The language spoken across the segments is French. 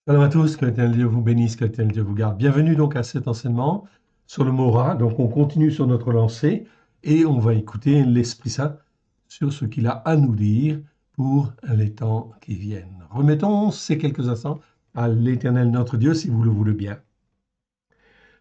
Shalom à tous, que l'Éternel Dieu vous bénisse, que l'Éternel Dieu vous garde. Bienvenue donc à cet enseignement sur le mot rat. Donc on continue sur notre lancée et on va écouter l'Esprit Saint sur ce qu'il a à nous dire pour les temps qui viennent. Remettons ces quelques instants à l'Éternel notre Dieu si vous le voulez bien.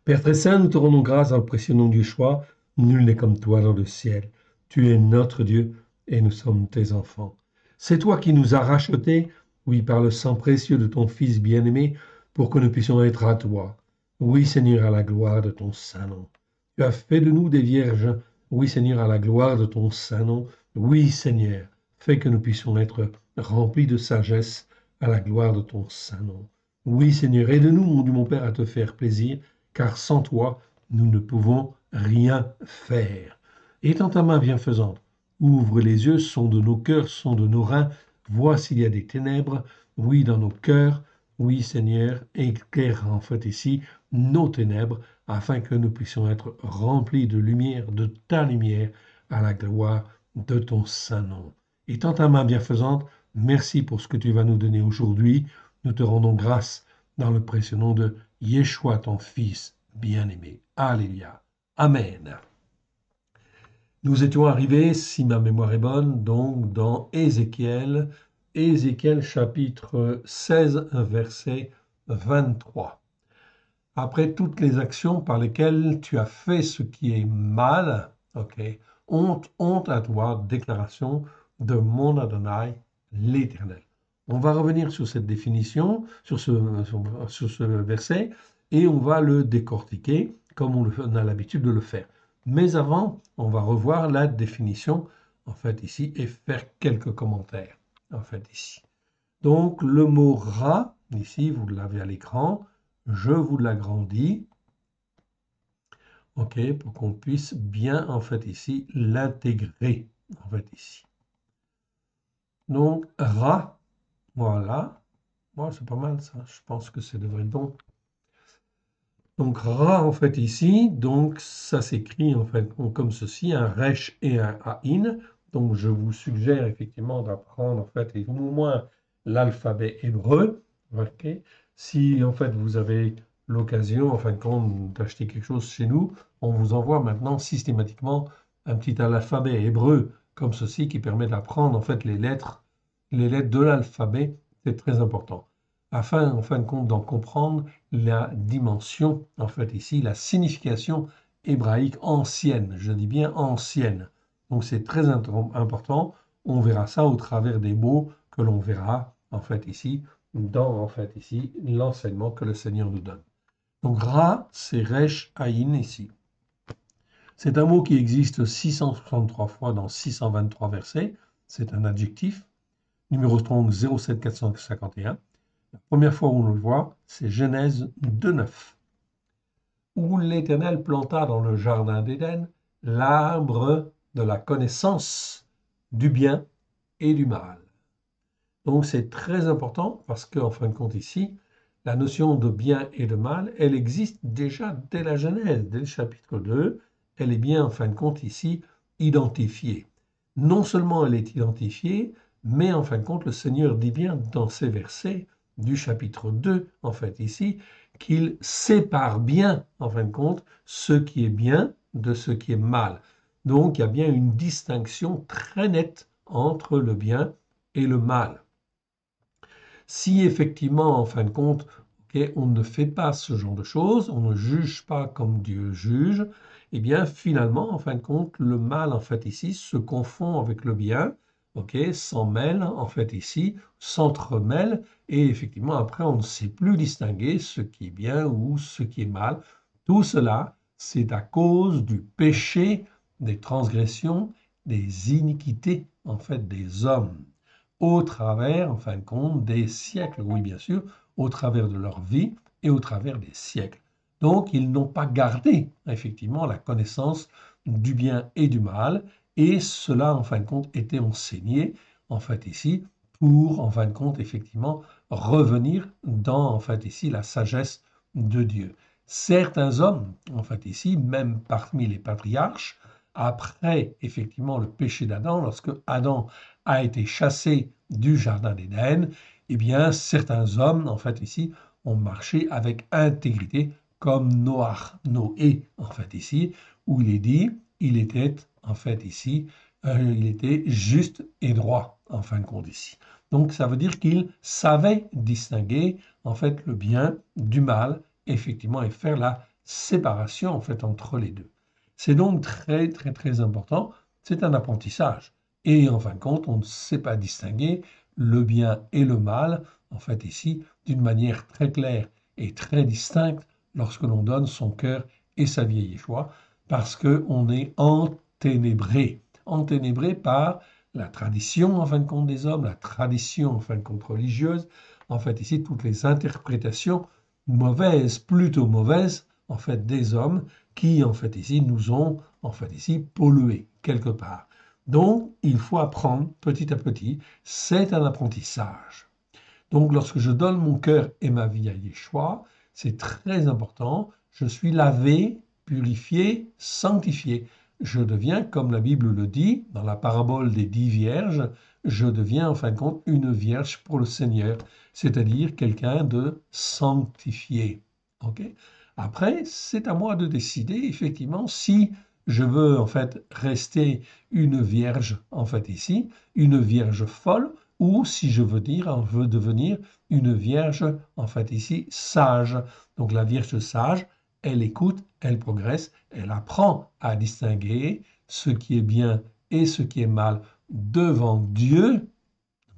Père très saint, nous te rendons grâce dans le précieux nom du Yeshua. Nul n'est comme toi dans le ciel. Tu es notre Dieu et nous sommes tes enfants. C'est toi qui nous as rachetés, oui, par le sang précieux de ton Fils bien-aimé, pour que nous puissions être à toi. Oui, Seigneur, à la gloire de ton saint nom. Tu as fait de nous des vierges. Oui, Seigneur, à la gloire de ton saint nom. Oui, Seigneur, fais que nous puissions être remplis de sagesse à la gloire de ton saint nom. Oui, Seigneur, aide-nous, mon Dieu, mon Père, à te faire plaisir, car sans toi, nous ne pouvons rien faire. Étends ta main bienfaisante, ouvre les yeux, sonde nos cœurs, sonde nos reins, vois s'il y a des ténèbres, oui, dans nos cœurs, oui, Seigneur, éclaire en fait ici nos ténèbres, afin que nous puissions être remplis de lumière, de ta lumière, à la gloire de ton saint nom. Étends ta main bienfaisante, merci pour ce que tu vas nous donner aujourd'hui. Nous te rendons grâce dans le précieux nom de Yeshua, ton Fils bien-aimé. Alléluia. Amen. Nous étions arrivés, si ma mémoire est bonne, donc dans Ézéchiel, chapitre 16, verset 23. Après toutes les actions par lesquelles tu as fait ce qui est mal, ok, honte, honte à toi, déclaration de mon Adonai, l'Éternel. On va revenir sur cette définition, sur ce verset, et on va le décortiquer comme on a l'habitude de le faire. Mais avant, on va revoir la définition, en fait, ici, et faire quelques commentaires, en fait, ici. Donc, le mot rat, ici, vous l'avez à l'écran, je vous l'agrandis, ok, pour qu'on puisse bien, en fait, ici, l'intégrer, en fait, ici. Donc, rat, voilà. Bon, c'est pas mal, ça. Je pense que ça devrait être bon. Donc, rat, en fait, ici, donc, ça s'écrit, en fait, comme ceci, un resh et un aïn. Donc, je vous suggère, effectivement, d'apprendre, en fait, au moins l'alphabet hébreu, ok. Si, en fait, vous avez l'occasion, en fin de compte, d'acheter quelque chose chez nous, on vous envoie maintenant systématiquement un petit alphabet hébreu, comme ceci, qui permet d'apprendre, en fait, les lettres de l'alphabet. C'est très important. Afin, en fin de compte, d'en comprendre la dimension, en fait ici, la signification hébraïque ancienne. Je dis bien ancienne. Donc c'est très important. On verra ça au travers des mots que l'on verra, en fait ici, dans, en fait ici, l'enseignement que le Seigneur nous donne. Donc Ra, c'est Resh Aïn ici. C'est un mot qui existe 663 fois dans 623 versets. C'est un adjectif. Numéro strong 07451. La première fois où on le voit, c'est Genèse 2,9, où l'Éternel planta dans le jardin d'Éden l'arbre de la connaissance du bien et du mal. Donc c'est très important parce qu'en fin de compte ici, la notion de bien et de mal, elle existe déjà dès la Genèse, dès le chapitre 2, elle est bien en fin de compte ici identifiée. Non seulement elle est identifiée, mais en fin de compte le Seigneur dit bien dans ces versets du chapitre 2, en fait ici, qu'il sépare bien, en fin de compte, ce qui est bien de ce qui est mal. Donc il y a bien une distinction très nette entre le bien et le mal. Si effectivement, en fin de compte, okay, on ne fait pas ce genre de choses, on ne juge pas comme Dieu juge, eh bien finalement, en fin de compte, le mal, en fait, ici, se confond avec le bien, okay, s'en mêle, en fait, ici, s'entremêle, et effectivement, après, on ne sait plus distinguer ce qui est bien ou ce qui est mal. Tout cela, c'est à cause du péché, des transgressions, des iniquités, en fait, des hommes au travers, en fin de compte, des siècles, oui bien sûr, au travers de leur vie et au travers des siècles. Donc, ils n'ont pas gardé, effectivement, la connaissance du bien et du mal, et cela, en fin de compte, était enseigné, en fait, ici, pour, en fin de compte, effectivement, revenir dans, en fait, ici, la sagesse de Dieu. Certains hommes, en fait, ici, même parmi les patriarches, après, effectivement, le péché d'Adam, lorsque Adam a été chassé du jardin d'Éden, eh bien, certains hommes, en fait, ici, ont marché avec intégrité, comme Noé, en fait, ici, où il est dit, il était, en fait, ici, il était juste et droit, en fin de compte, ici. Donc, ça veut dire qu'il savait distinguer, en fait, le bien du mal, effectivement, et faire la séparation, en fait, entre les deux. C'est donc très, très, très important. C'est un apprentissage. Et en fin de compte, on ne sait pas distinguer le bien et le mal, en fait, ici, d'une manière très claire et très distincte lorsque l'on donne son cœur et sa vie à Yeshua, parce qu'on est enténébré par la tradition, en fin de compte, des hommes, la tradition, en fin de compte, religieuse, en fait, ici, toutes les interprétations mauvaises, plutôt mauvaises, en fait, des hommes qui, en fait, ici, nous ont, en fait, ici, pollués, quelque part. Donc, il faut apprendre petit à petit. C'est un apprentissage. Donc, lorsque je donne mon cœur et ma vie à Yeshua, c'est très important. Je suis lavé, purifié, sanctifié. Je deviens, comme la Bible le dit, dans la parabole des 10 vierges, je deviens en fin de compte une vierge pour le Seigneur, c'est-à-dire quelqu'un de sanctifié. Ok. Après, c'est à moi de décider effectivement si je veux en fait rester une vierge en fait ici, une vierge folle, ou si je veux dire, veut devenir une vierge, en fait ici, sage. Donc la vierge sage, elle écoute, elle progresse, elle apprend à distinguer ce qui est bien et ce qui est mal devant Dieu.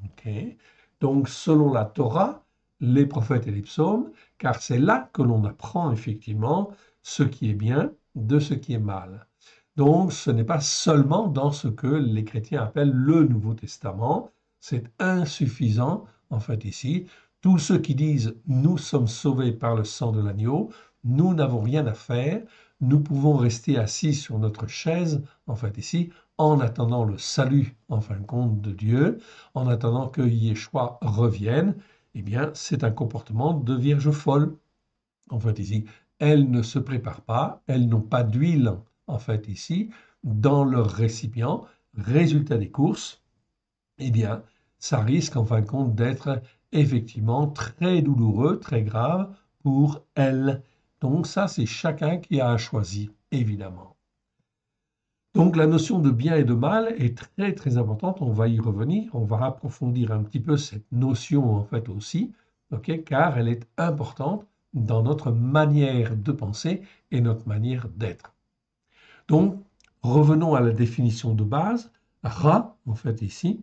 Okay. Donc selon la Torah, les prophètes et les psaumes, car c'est là que l'on apprend effectivement ce qui est bien de ce qui est mal. Donc ce n'est pas seulement dans ce que les chrétiens appellent le Nouveau Testament, c'est insuffisant en fait ici. Tous ceux qui disent nous sommes sauvés par le sang de l'agneau, nous n'avons rien à faire, nous pouvons rester assis sur notre chaise en fait ici en attendant le salut en fin de compte de Dieu, en attendant que Yeshua revienne, eh bien c'est un comportement de vierge folle. En fait ici, elles ne se préparent pas, elles n'ont pas d'huile en fait ici dans leur récipient. Résultat des courses, eh bien, ça risque en fin de compte d'être effectivement très douloureux, très grave pour elles. Donc ça, c'est chacun qui a à choisir, évidemment. Donc la notion de bien et de mal est très très importante, on va y revenir, on va approfondir un petit peu cette notion en fait aussi, okay, car elle est importante dans notre manière de penser et notre manière d'être. Donc revenons à la définition de base, Ra en fait ici,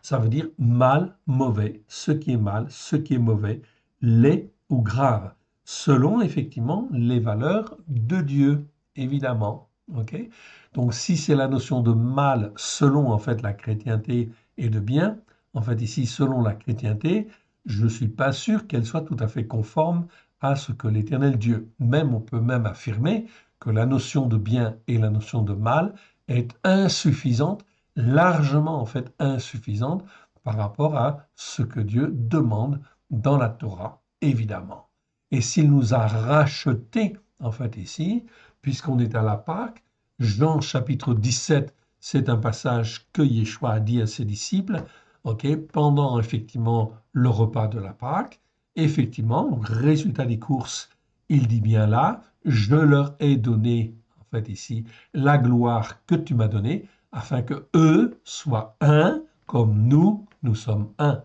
ça veut dire mal, mauvais, ce qui est mal, ce qui est mauvais, laid ou grave, selon effectivement les valeurs de Dieu, évidemment. Okay. Donc si c'est la notion de mal selon en fait la chrétienté et de bien, en fait ici selon la chrétienté, je ne suis pas sûr qu'elle soit tout à fait conforme à ce que l'Éternel Dieu. Même on peut même affirmer que la notion de bien et la notion de mal est insuffisante, largement en fait insuffisante par rapport à ce que Dieu demande dans la Torah, évidemment. Et s'il nous a rachetés, en fait ici, puisqu'on est à la Pâque, Jean chapitre 17, c'est un passage que Yeshua a dit à ses disciples, okay, pendant effectivement le repas de la Pâque. Effectivement, résultat des courses, il dit bien là, je leur ai donné, en fait ici, la gloire que tu m'as donnée, afin que eux soient un comme nous sommes un.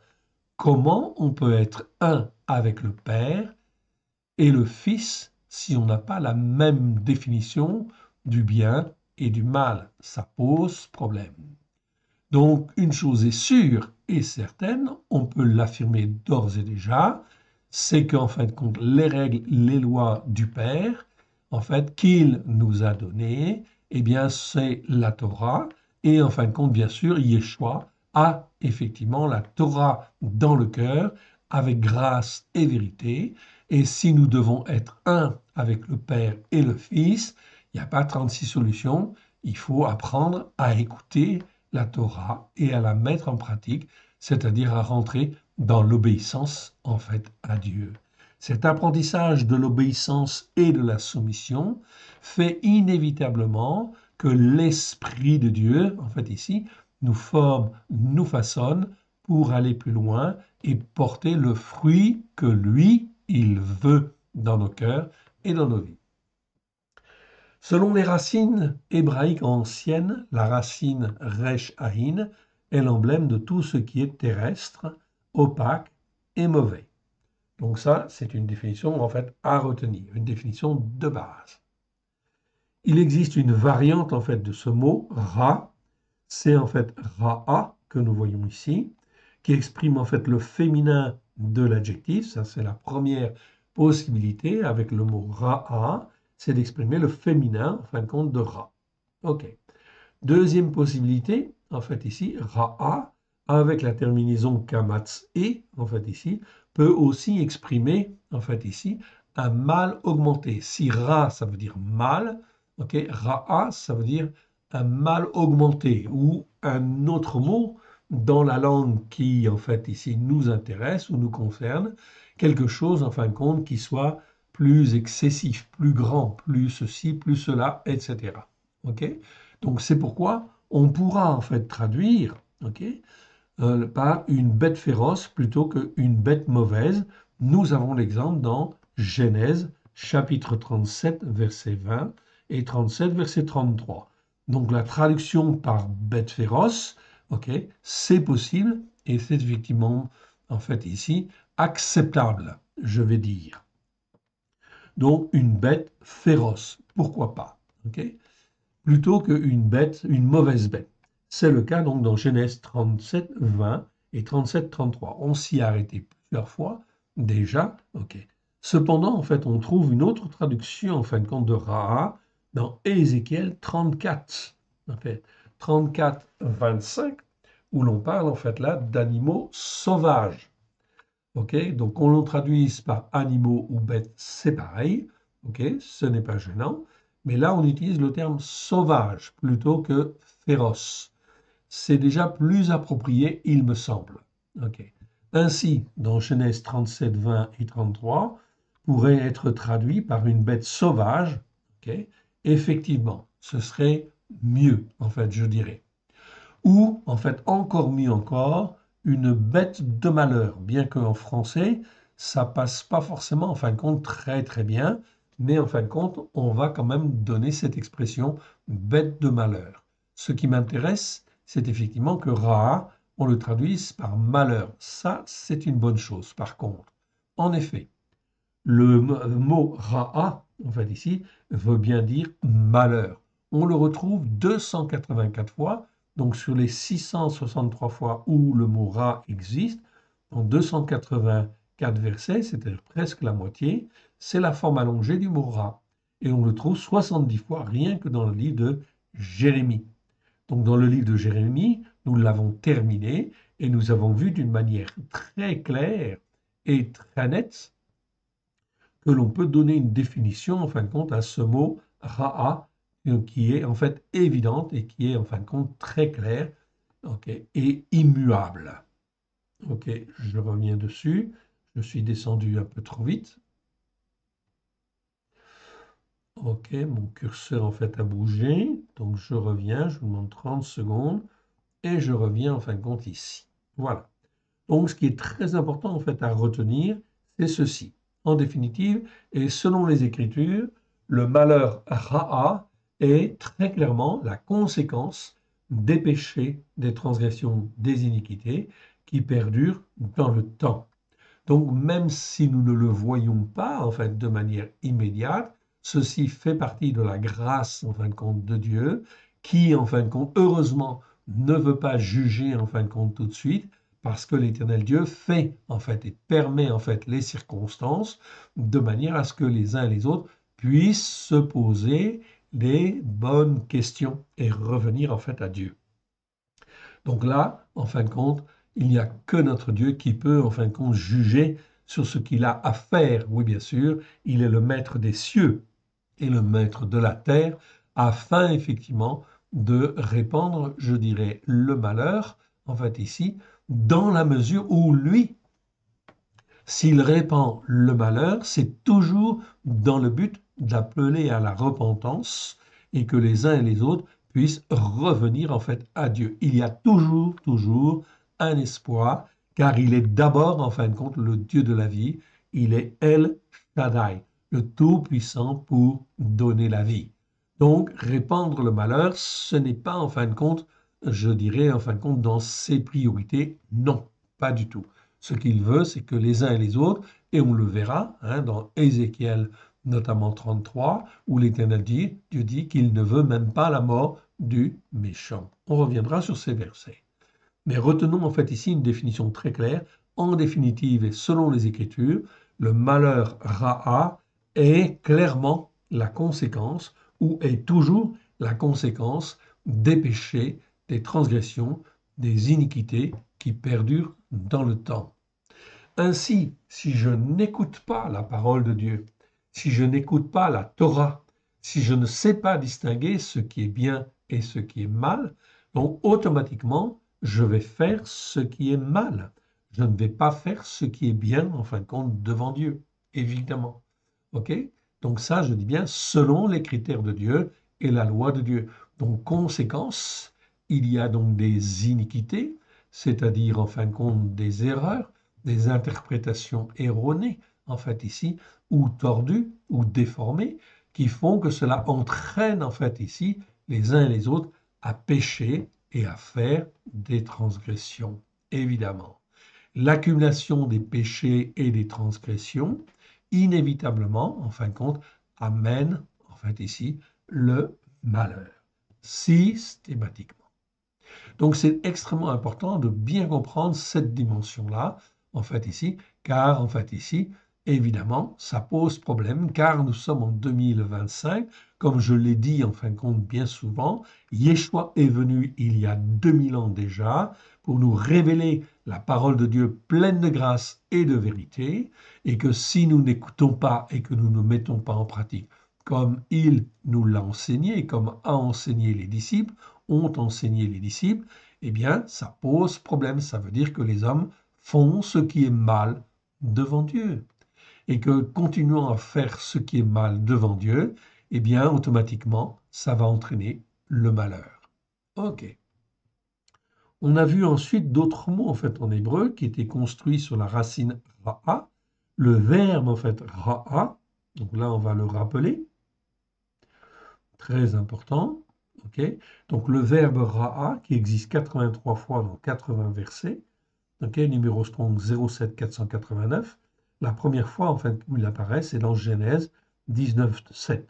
Comment on peut être un avec le Père et le Fils si on n'a pas la même définition du bien et du mal? Ça pose problème. Donc, une chose est sûre et certaine, on peut l'affirmer d'ores et déjà, c'est qu'en fin de compte, les règles, les lois du Père, en fait, qu'il nous a données, eh bien, c'est la Torah. Et en fin de compte, bien sûr, Yeshua a effectivement la Torah dans le cœur, avec grâce et vérité. Et si nous devons être un avec le Père et le Fils, il n'y a pas 36 solutions. Il faut apprendre à écouter la Torah et à la mettre en pratique, c'est-à-dire à rentrer dans l'obéissance en fait à Dieu. Cet apprentissage de l'obéissance et de la soumission fait inévitablement que l'Esprit de Dieu, en fait ici, nous forme, nous façonne pour aller plus loin et porter le fruit que lui, il veut dans nos cœurs et dans nos vies. Selon les racines hébraïques anciennes, la racine resh ahin est l'emblème de tout ce qui est terrestre, opaque et mauvais. Donc ça, c'est une définition en fait à retenir, une définition de base. Il existe une variante en fait de ce mot ra, c'est en fait ra'a que nous voyons ici, qui exprime en fait le féminin de l'adjectif. Ça, c'est la première possibilité avec le mot ra'a, c'est d'exprimer le féminin en fin de compte de ra. Ok. Deuxième possibilité, en fait ici, ra'a avec la terminaison kamatz et en fait ici peut aussi exprimer en fait ici un mâle augmenté. Si ra ça veut dire mâle, ok, ra'a ça veut dire un mâle augmenté ou un autre mot dans la langue qui en fait ici nous intéresse ou nous concerne, quelque chose en fin de compte qui soit plus excessif, plus grand, plus ceci, plus cela, etc. Ok? Donc c'est pourquoi on pourra en fait traduire, ok, par une bête féroce plutôt qu'une bête mauvaise. Nous avons l'exemple dans Genèse chapitre 37 verset 20 et 37 verset 33. Donc la traduction par bête féroce, ok, c'est possible et c'est effectivement en fait ici acceptable, je vais dire. Donc une bête féroce, pourquoi pas, ok, plutôt qu'une bête, une mauvaise bête. C'est le cas donc dans Genèse 37, 20 et 37, 33. On s'y a arrêté plusieurs fois déjà. Ok. Cependant, en fait, on trouve une autre traduction en fin de compte de Ra'a dans Ézéchiel 34. En fait, 34, 25, où l'on parle en fait là d'animaux sauvages. Ok, donc qu'on l'on traduise par animaux ou bêtes, c'est pareil. Ok, ce n'est pas gênant. Mais là, on utilise le terme sauvage plutôt que féroce. C'est déjà plus approprié, il me semble. Ok. Ainsi, dans Genèse 37, 20 et 33, pourrait être traduit par une bête sauvage. Ok. Effectivement, ce serait mieux, en fait, je dirais. Ou, en fait, encore mieux encore, une bête de malheur, bien qu'en français, ça passe pas forcément, en fin de compte, très très bien, mais en fin de compte, on va quand même donner cette expression bête de malheur. Ce qui m'intéresse, c'est effectivement que Ra, on le traduise par malheur. Ça, c'est une bonne chose, par contre. En effet, le mot Ra'a, en fait ici, veut bien dire malheur. On le retrouve 284 fois, donc sur les 663 fois où le mot Ra existe, en 284 versets, c'est-à-dire presque la moitié, c'est la forme allongée du mot Ra. Et on le trouve 70 fois rien que dans le livre de Jérémie. Donc dans le livre de Jérémie, nous l'avons terminé et nous avons vu d'une manière très claire et très nette que l'on peut donner une définition, en fin de compte, à ce mot ra'a, qui est en fait évidente et qui est en fin de compte très claire, okay, et immuable. Ok, je reviens dessus. Je suis descendu un peu trop vite. Ok, mon curseur en fait a bougé. Donc je reviens, je vous demande 30 secondes et je reviens en fin de compte ici. Voilà. Donc ce qui est très important en fait à retenir, c'est ceci. En définitive, et selon les Écritures, le malheur ra'a est très clairement la conséquence des péchés, des transgressions, des iniquités qui perdurent dans le temps. Donc même si nous ne le voyons pas en fait de manière immédiate, ceci fait partie de la grâce en fin de compte de Dieu qui en fin de compte heureusement ne veut pas juger en fin de compte tout de suite parce que l'Éternel Dieu fait en fait et permet en fait les circonstances de manière à ce que les uns et les autres puissent se poser les bonnes questions et revenir en fait à Dieu. Donc là, en fin de compte, il n'y a que notre Dieu qui peut, en fin de compte, juger sur ce qu'il a à faire. Oui, bien sûr, il est le maître des cieux et le maître de la terre, afin effectivement de répandre, je dirais, le malheur, en fait ici, dans la mesure où lui, s'il répand le malheur, c'est toujours dans le but d'appeler à la repentance et que les uns et les autres puissent revenir en fait à Dieu. Il y a toujours un espoir car il est d'abord, en fin de compte, le Dieu de la vie. Il est El Shaddai, le Tout-Puissant pour donner la vie. Donc, répandre le malheur, ce n'est pas, en fin de compte, je dirais, en fin de compte, dans ses priorités. Non, pas du tout. Ce qu'il veut, c'est que les uns et les autres, et on le verra dans Ézéchiel notamment 33, où l'Éternel dit, Dieu dit qu'il ne veut même pas la mort du méchant. On reviendra sur ces versets. Mais retenons en fait ici une définition très claire. En définitive et selon les Écritures, le malheur Ra'a est clairement la conséquence ou est toujours la conséquence des péchés, des transgressions, des iniquités qui perdurent dans le temps. Ainsi, si je n'écoute pas la parole de Dieu, si je n'écoute pas la Torah, si je ne sais pas distinguer ce qui est bien et ce qui est mal, donc automatiquement, je vais faire ce qui est mal. Je ne vais pas faire ce qui est bien, en fin de compte, devant Dieu, évidemment. OK? Donc ça, je dis bien, selon les critères de Dieu et la loi de Dieu. Donc, conséquence, il y a donc des iniquités, c'est-à-dire, en fin de compte, des erreurs, des interprétations erronées, en fait ici, ou tordues, ou déformées, qui font que cela entraîne, en fait ici, les uns et les autres à pécher et à faire des transgressions, évidemment. L'accumulation des péchés et des transgressions, inévitablement, en fin de compte, amène, en fait ici, le malheur, systématiquement. Donc c'est extrêmement important de bien comprendre cette dimension-là, en fait ici, car en fait ici, évidemment, ça pose problème, car nous sommes en 2025, comme je l'ai dit en fin de compte bien souvent, Yeshua est venu il y a 2000 ans déjà pour nous révéler la parole de Dieu pleine de grâce et de vérité, et que si nous n'écoutons pas et que nous ne mettons pas en pratique comme il nous l'a enseigné, comme a enseigné les disciples, ont enseigné les disciples, eh bien, ça pose problème. Ça veut dire que les hommes font ce qui est mal devant Dieu. Et que continuant à faire ce qui est mal devant Dieu, eh bien, automatiquement, ça va entraîner le malheur. OK. On a vu ensuite d'autres mots, en fait, en hébreu, qui étaient construits sur la racine ra'a. Le verbe, en fait, ra'a, donc là, on va le rappeler. Très important. Okay. Donc le verbe ra'a, qui existe 83 fois dans 80 versets, okay, numéro Strong 07489, la première fois en fait où il apparaît, c'est dans Genèse 19:7.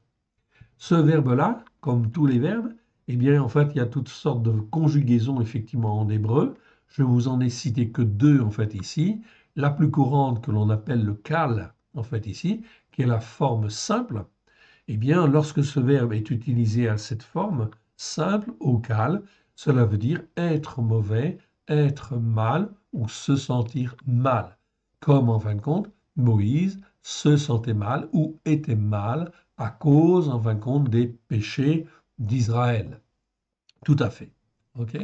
Ce verbe-là, comme tous les verbes, eh bien en fait il y a toutes sortes de conjugaisons effectivement en hébreu. Je vous en ai cité que deux en fait ici. La plus courante que l'on appelle le kal en fait ici, qui est la forme simple. Eh bien, lorsque ce verbe est utilisé à cette forme simple, vocale, cela veut dire être mauvais, être mal ou se sentir mal. Comme en fin de compte, Moïse se sentait mal ou était mal à cause, en fin de compte, des péchés d'Israël. Tout à fait. OK?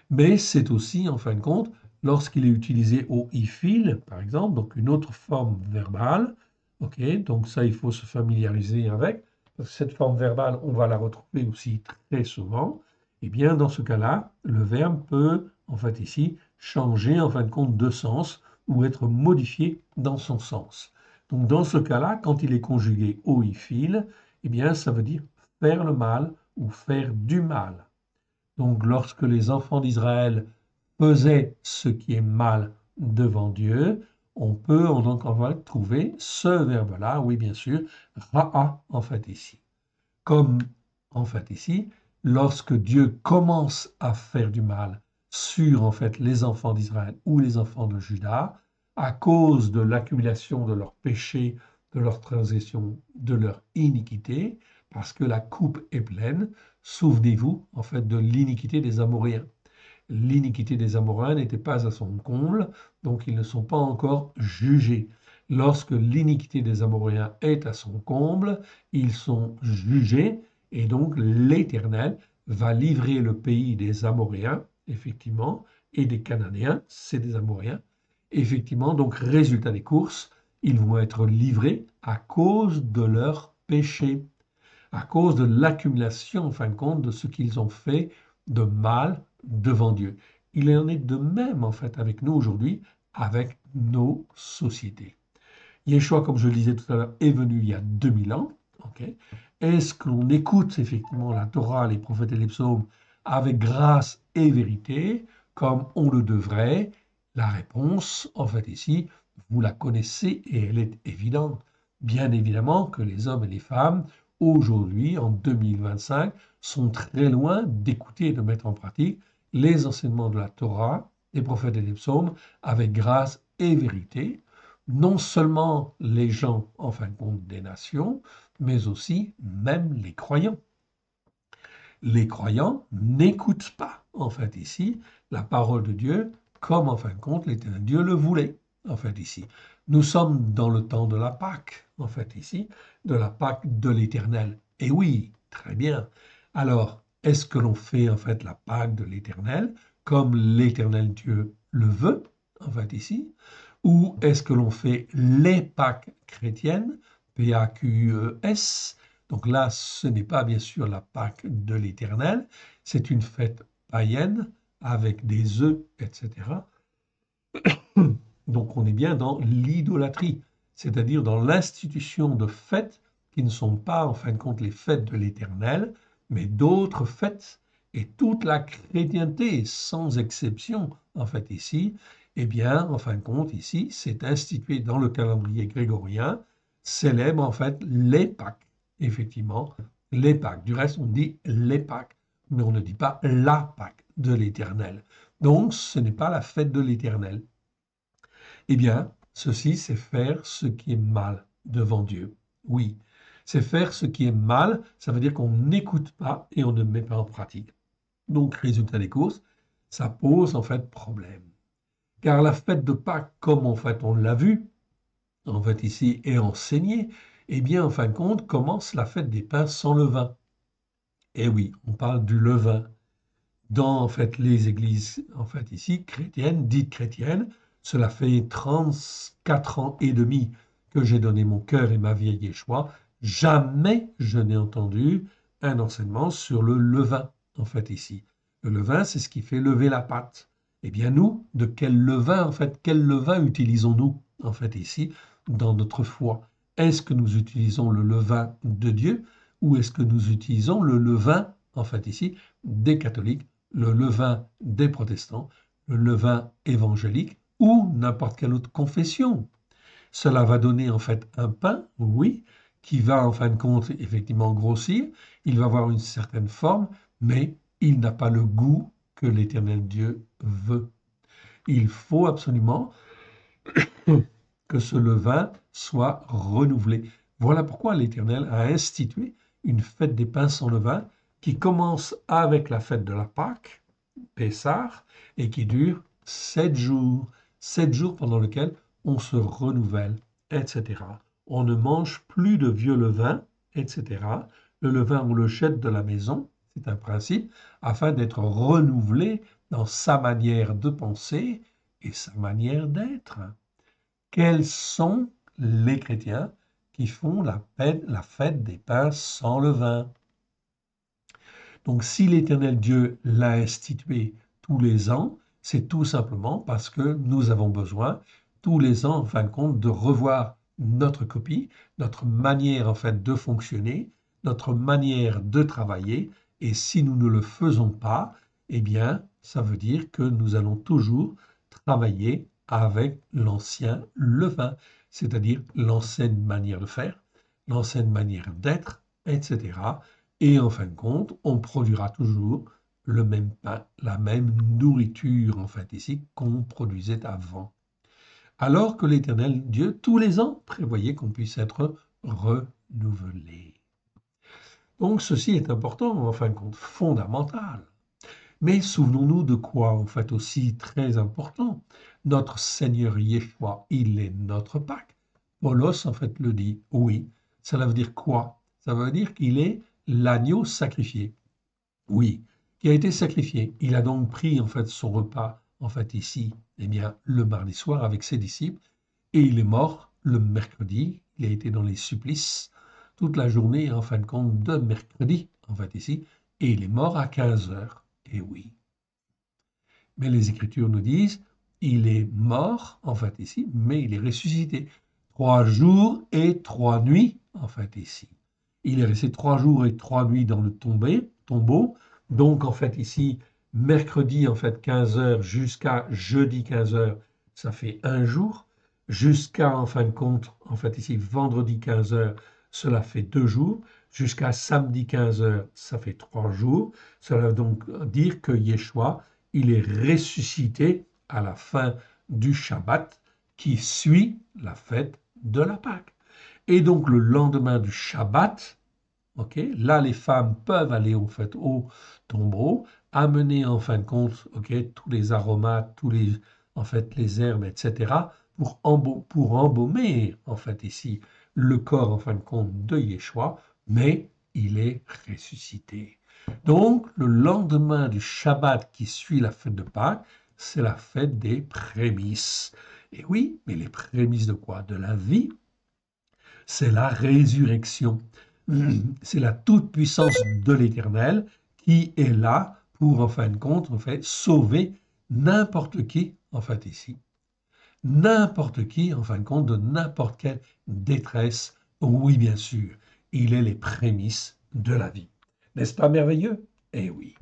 Mais c'est aussi, en fin de compte, lorsqu'il est utilisé au ifil, par exemple, donc une autre forme verbale. OK? Donc ça, il faut se familiariser avec. Parce que cette forme verbale, on va la retrouver aussi très souvent. Eh bien, dans ce cas-là, le verbe peut, en fait, ici, changer, en fin de compte, de sens ou être modifié dans son sens. Donc, dans ce cas-là, quand il est conjugué au ifil, eh bien, ça veut dire faire le mal ou faire du mal. Donc, lorsque les enfants d'Israël faisaient ce qui est mal devant Dieu, on peut donc en fait trouver ce verbe-là, oui bien sûr, ra'a en fait ici. Comme en fait ici, lorsque Dieu commence à faire du mal sur en fait les enfants d'Israël ou les enfants de Juda, à cause de l'accumulation de leurs péchés, de leurs transgressions, de leur iniquité, parce que la coupe est pleine, souvenez-vous en fait de l'iniquité des Amoréens. L'iniquité des Amoréens n'était pas à son comble, donc ils ne sont pas encore jugés. Lorsque l'iniquité des Amoréens est à son comble, ils sont jugés, et donc l'Éternel va livrer le pays des Amoréens, effectivement, et des Cananéens, c'est des Amoréens. Effectivement, donc résultat des courses, ils vont être livrés à cause de leurs péchés, à cause de l'accumulation, en fin de compte, de ce qu'ils ont fait de mal devant Dieu. Il en est de même, en fait, avec nous aujourd'hui, avec nos sociétés. Yeshua, comme je le disais tout à l'heure, est venu il y a 2000 ans. Okay. Est-ce que l'on écoute effectivement la Torah, les prophètes et les psaumes avec grâce et vérité, comme on le devrait? La réponse, en fait, ici, vous la connaissez et elle est évidente. Bien évidemment que les hommes et les femmes, aujourd'hui, en 2025, sont très loin d'écouter et de mettre en pratique les enseignements de la Torah, des prophètes et des psaumes, avec grâce et vérité. Non seulement les gens, en fin de compte, des nations, mais aussi même les croyants. Les croyants n'écoutent pas, en fait, ici, la parole de Dieu comme, en fin de compte, l'Éternel Dieu le voulait, en fait, ici. Nous sommes dans le temps de la Pâque, en fait, ici, de la Pâque de l'Éternel. Et oui, très bien. Alors, est-ce que l'on fait, en fait, la Pâque de l'Éternel comme l'Éternel Dieu le veut, en fait, ici? Ou est-ce que l'on fait les Pâques chrétiennes, P-A-Q-E-S? Donc là, ce n'est pas bien sûr la Pâque de l'Éternel, c'est une fête païenne avec des œufs, etc. Donc on est bien dans l'idolâtrie, c'est-à-dire dans l'institution de fêtes qui ne sont pas en fin de compte les fêtes de l'Éternel, mais d'autres fêtes. Et toute la chrétienté, sans exception, en fait ici, eh bien, en fin de compte, ici, c'est institué dans le calendrier grégorien, célèbre en fait les Pâques, effectivement, les Pâques. Du reste, on dit les Pâques, mais on ne dit pas la Pâque de l'Éternel. Donc, ce n'est pas la fête de l'Éternel. Eh bien, ceci, c'est faire ce qui est mal devant Dieu. Oui, c'est faire ce qui est mal, ça veut dire qu'on n'écoute pas et on ne met pas en pratique. Donc, résultat des courses, ça pose en fait problème. Car la fête de Pâques, comme en fait on l'a vu, en fait ici, est enseignée, eh bien, en fin de compte, commence la fête des pains sans levain. Et oui, on parle du levain. Dans en fait les églises en fait ici chrétiennes, dites chrétiennes, cela fait 34 ans et demi que j'ai donné mon cœur et ma vie à Yeshua. Jamais je n'ai entendu un enseignement sur le levain en fait ici. Le levain, c'est ce qui fait lever la pâte. Eh bien nous, de quel levain en fait, quel levain utilisons-nous en fait ici dans notre foi? Est-ce que nous utilisons le levain de Dieu ou est-ce que nous utilisons le levain en fait ici des catholiques, le levain des protestants, le levain évangélique ou n'importe quelle autre confession? Cela va donner en fait un pain, oui, qui va en fin de compte effectivement grossir, il va avoir une certaine forme, mais il n'a pas le goût que l'Éternel Dieu veut. Il faut absolument que ce levain soit renouvelé. Voilà pourquoi l'Éternel a institué une fête des pains sans levain qui commence avec la fête de la Pâque, Pessah, et qui dure 7 jours pendant lesquels on se renouvelle, etc. On ne mange plus de vieux levain, etc. Le levain, on le jette de la maison, c'est un principe, afin d'être renouvelé dans sa manière de penser et sa manière d'être. Quels sont les chrétiens qui font la fête des pains sans levain? Donc, si l'Éternel Dieu l'a institué tous les ans, c'est tout simplement parce que nous avons besoin, tous les ans, en fin de compte, de revoir notre copie, notre manière, en fait, de fonctionner, notre manière de travailler. Et si nous ne le faisons pas, eh bien, ça veut dire que nous allons toujours travailler avec l'ancien levain, c'est-à-dire l'ancienne manière de faire, l'ancienne manière d'être, etc. Et en fin de compte, on produira toujours le même pain, la même nourriture, en fait, ici, qu'on produisait avant. Alors que l'Éternel Dieu, tous les ans, prévoyait qu'on puisse être renouvelé. Donc, ceci est important, en fin de compte, fondamental. Mais souvenons-nous de quoi, en fait, aussi très important. Notre Seigneur Yeshua, il est notre Pâque. Paulos, en fait, le dit. Oui. Cela veut dire quoi? Ça veut dire qu'il est l'agneau sacrifié. Oui, qui a été sacrifié. Il a donc pris, en fait, son repas, en fait, ici, eh bien, le mardi soir avec ses disciples, et il est mort le mercredi. Il a été dans les supplices toute la journée, en fin de compte, de mercredi, en fait, ici, et il est mort à 15 heures. Et oui. Mais les Écritures nous disent, il est mort, en fait, ici, mais il est ressuscité. 3 jours et 3 nuits, en fait, ici. Il est resté 3 jours et 3 nuits dans le tombeau. Donc, en fait, ici, mercredi, en fait, 15 heures jusqu'à jeudi 15 heures, ça fait un jour. Jusqu'à, en fin de compte, en fait, ici, vendredi 15 heures, cela fait 2 jours. Jusqu'à samedi 15 heures, ça fait 3 jours. Cela veut donc dire que Yeshua, il est ressuscité à la fin du Shabbat qui suit la fête de la Pâque. Et donc le lendemain du Shabbat, ok, là les femmes peuvent aller en fait au tombeau, amener en fin de compte, ok, tous les aromates, tous les en fait les herbes, etc. pour embaumer en fait ici le corps en fin de compte de Yeshua, mais il est ressuscité. Donc le lendemain du Shabbat qui suit la fête de Pâques, c'est la fête des prémices. Et oui, mais les prémices de quoi? De la vie, c'est la résurrection. C'est la toute-puissance de l'Éternel qui est là pour, en fin de compte, en fait, sauver n'importe qui, en fait, ici. N'importe qui, en fin de compte, de n'importe quelle détresse. Oui, bien sûr, il est les prémices de la vie. N'est-ce pas merveilleux? Eh oui.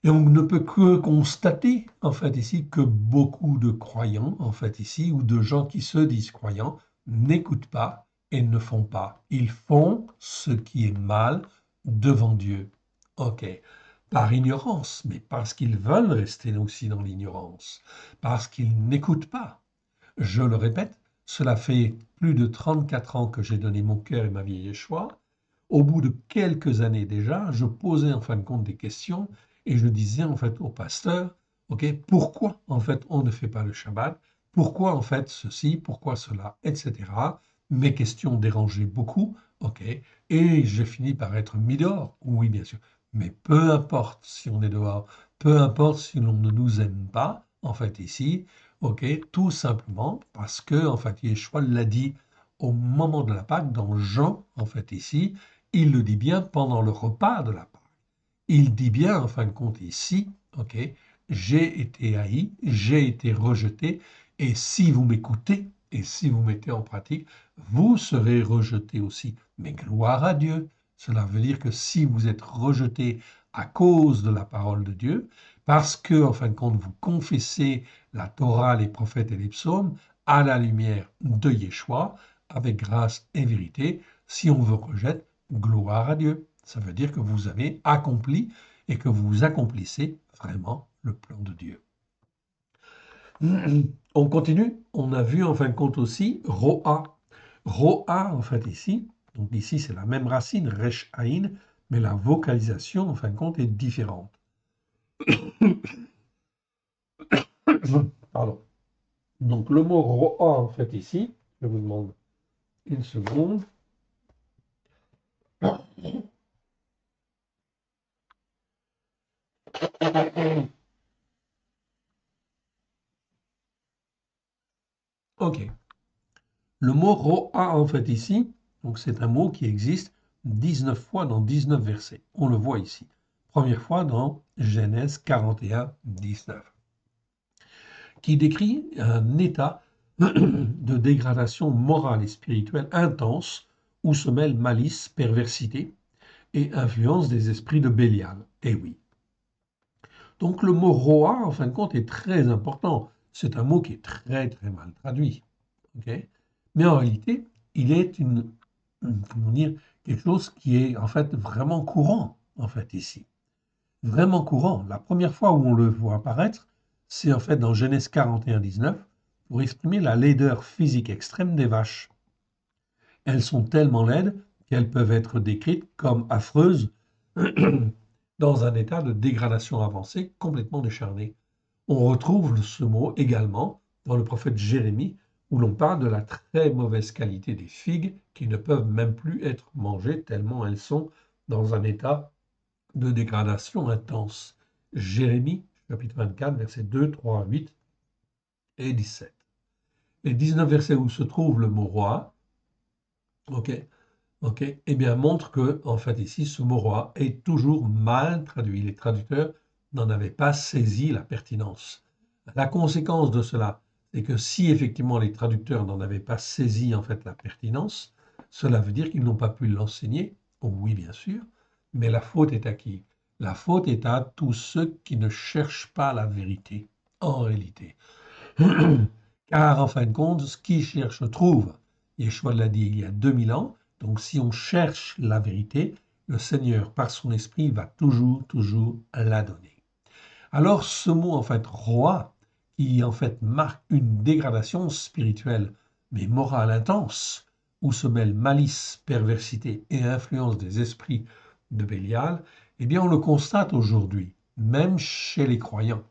Et on ne peut que constater, en fait, ici, que beaucoup de croyants, en fait, ici, ou de gens qui se disent croyants, n'écoutent pas et ne font pas. Ils font ce qui est mal devant Dieu. OK. Par ignorance, mais parce qu'ils veulent rester aussi dans l'ignorance, parce qu'ils n'écoutent pas. Je le répète, cela fait plus de 34 ans que j'ai donné mon cœur et ma vie à Yeshua. Au bout de quelques années déjà, je posais en fin de compte des questions et je disais en fait au pasteur, ok, pourquoi en fait on ne fait pas le Shabbat, pourquoi en fait ceci, pourquoi cela, etc. Mes questions dérangeaient beaucoup, ok, et j'ai fini par être mis dehors. Oui, bien sûr, mais peu importe si on est dehors, peu importe si l'on ne nous aime pas, en fait ici, ok, tout simplement parce que en fait Yeshua l'a dit au moment de la Pâque dans Jean, en fait ici, il le dit bien pendant le repas de la Pâque. Il dit bien, en fin de compte, ici, ok, j'ai été haï, j'ai été rejeté, et si vous m'écoutez, et si vous mettez en pratique, vous serez rejeté aussi. Mais gloire à Dieu. Cela veut dire que si vous êtes rejeté à cause de la parole de Dieu, parce que, en fin de compte, vous confessez la Torah, les prophètes et les psaumes à la lumière de Yeshua, avec grâce et vérité, si on vous rejette, gloire à Dieu. Ça veut dire que vous avez accompli et que vous accomplissez vraiment le plan de Dieu. On continue. On a vu en fin de compte aussi Ro'a. Ro'a, en fait, ici, donc ici c'est la même racine, Resh Aïn, mais la vocalisation, en fin de compte, est différente. Pardon. Donc le mot Ro'a, en fait, ici, je vous demande une seconde. OK. Le mot Ro'a, en fait, ici, donc c'est un mot qui existe 19 fois dans 19 versets. On le voit ici. Première fois dans Genèse 41, 19, qui décrit un état de dégradation morale et spirituelle intense où se mêlent malice, perversité et influence des esprits de Bélial. Eh oui. Donc le mot Ro'a, en fin de compte, est très important. C'est un mot qui est très très mal traduit. Okay, mais en réalité, il est comment dire, quelque chose qui est en fait vraiment courant, en fait, ici. Vraiment courant. La première fois où on le voit apparaître, c'est en fait dans Genèse 41, 19, pour exprimer la laideur physique extrême des vaches. Elles sont tellement laides qu'elles peuvent être décrites comme affreuses dans un état de dégradation avancée, complètement décharné. On retrouve ce mot également dans le prophète Jérémie, où l'on parle de la très mauvaise qualité des figues qui ne peuvent même plus être mangées tellement elles sont dans un état de dégradation intense. Jérémie, chapitre 24, versets 2, 3, 8 et 17. Les 19 versets où se trouve le mot roi, ok, ok, eh bien montre que, en fait, ici, ce mot roi est toujours mal traduit. Les traducteurs n'en avaient pas saisi la pertinence. La conséquence de cela, c'est que si effectivement les traducteurs n'en avaient pas saisi en fait la pertinence, cela veut dire qu'ils n'ont pas pu l'enseigner. Oh oui, bien sûr, mais la faute est à qui? La faute est à tous ceux qui ne cherchent pas la vérité, en réalité. Car en fin de compte, ce qui cherche trouve. Yeshua l'a dit il y a 2000 ans. Donc si on cherche la vérité, le Seigneur, par son esprit, va toujours, toujours la donner. Alors ce mot, en fait, roi, qui en fait marque une dégradation spirituelle, mais morale intense, où se mêlent malice, perversité et influence des esprits de Bélial, eh bien on le constate aujourd'hui, même chez les croyants.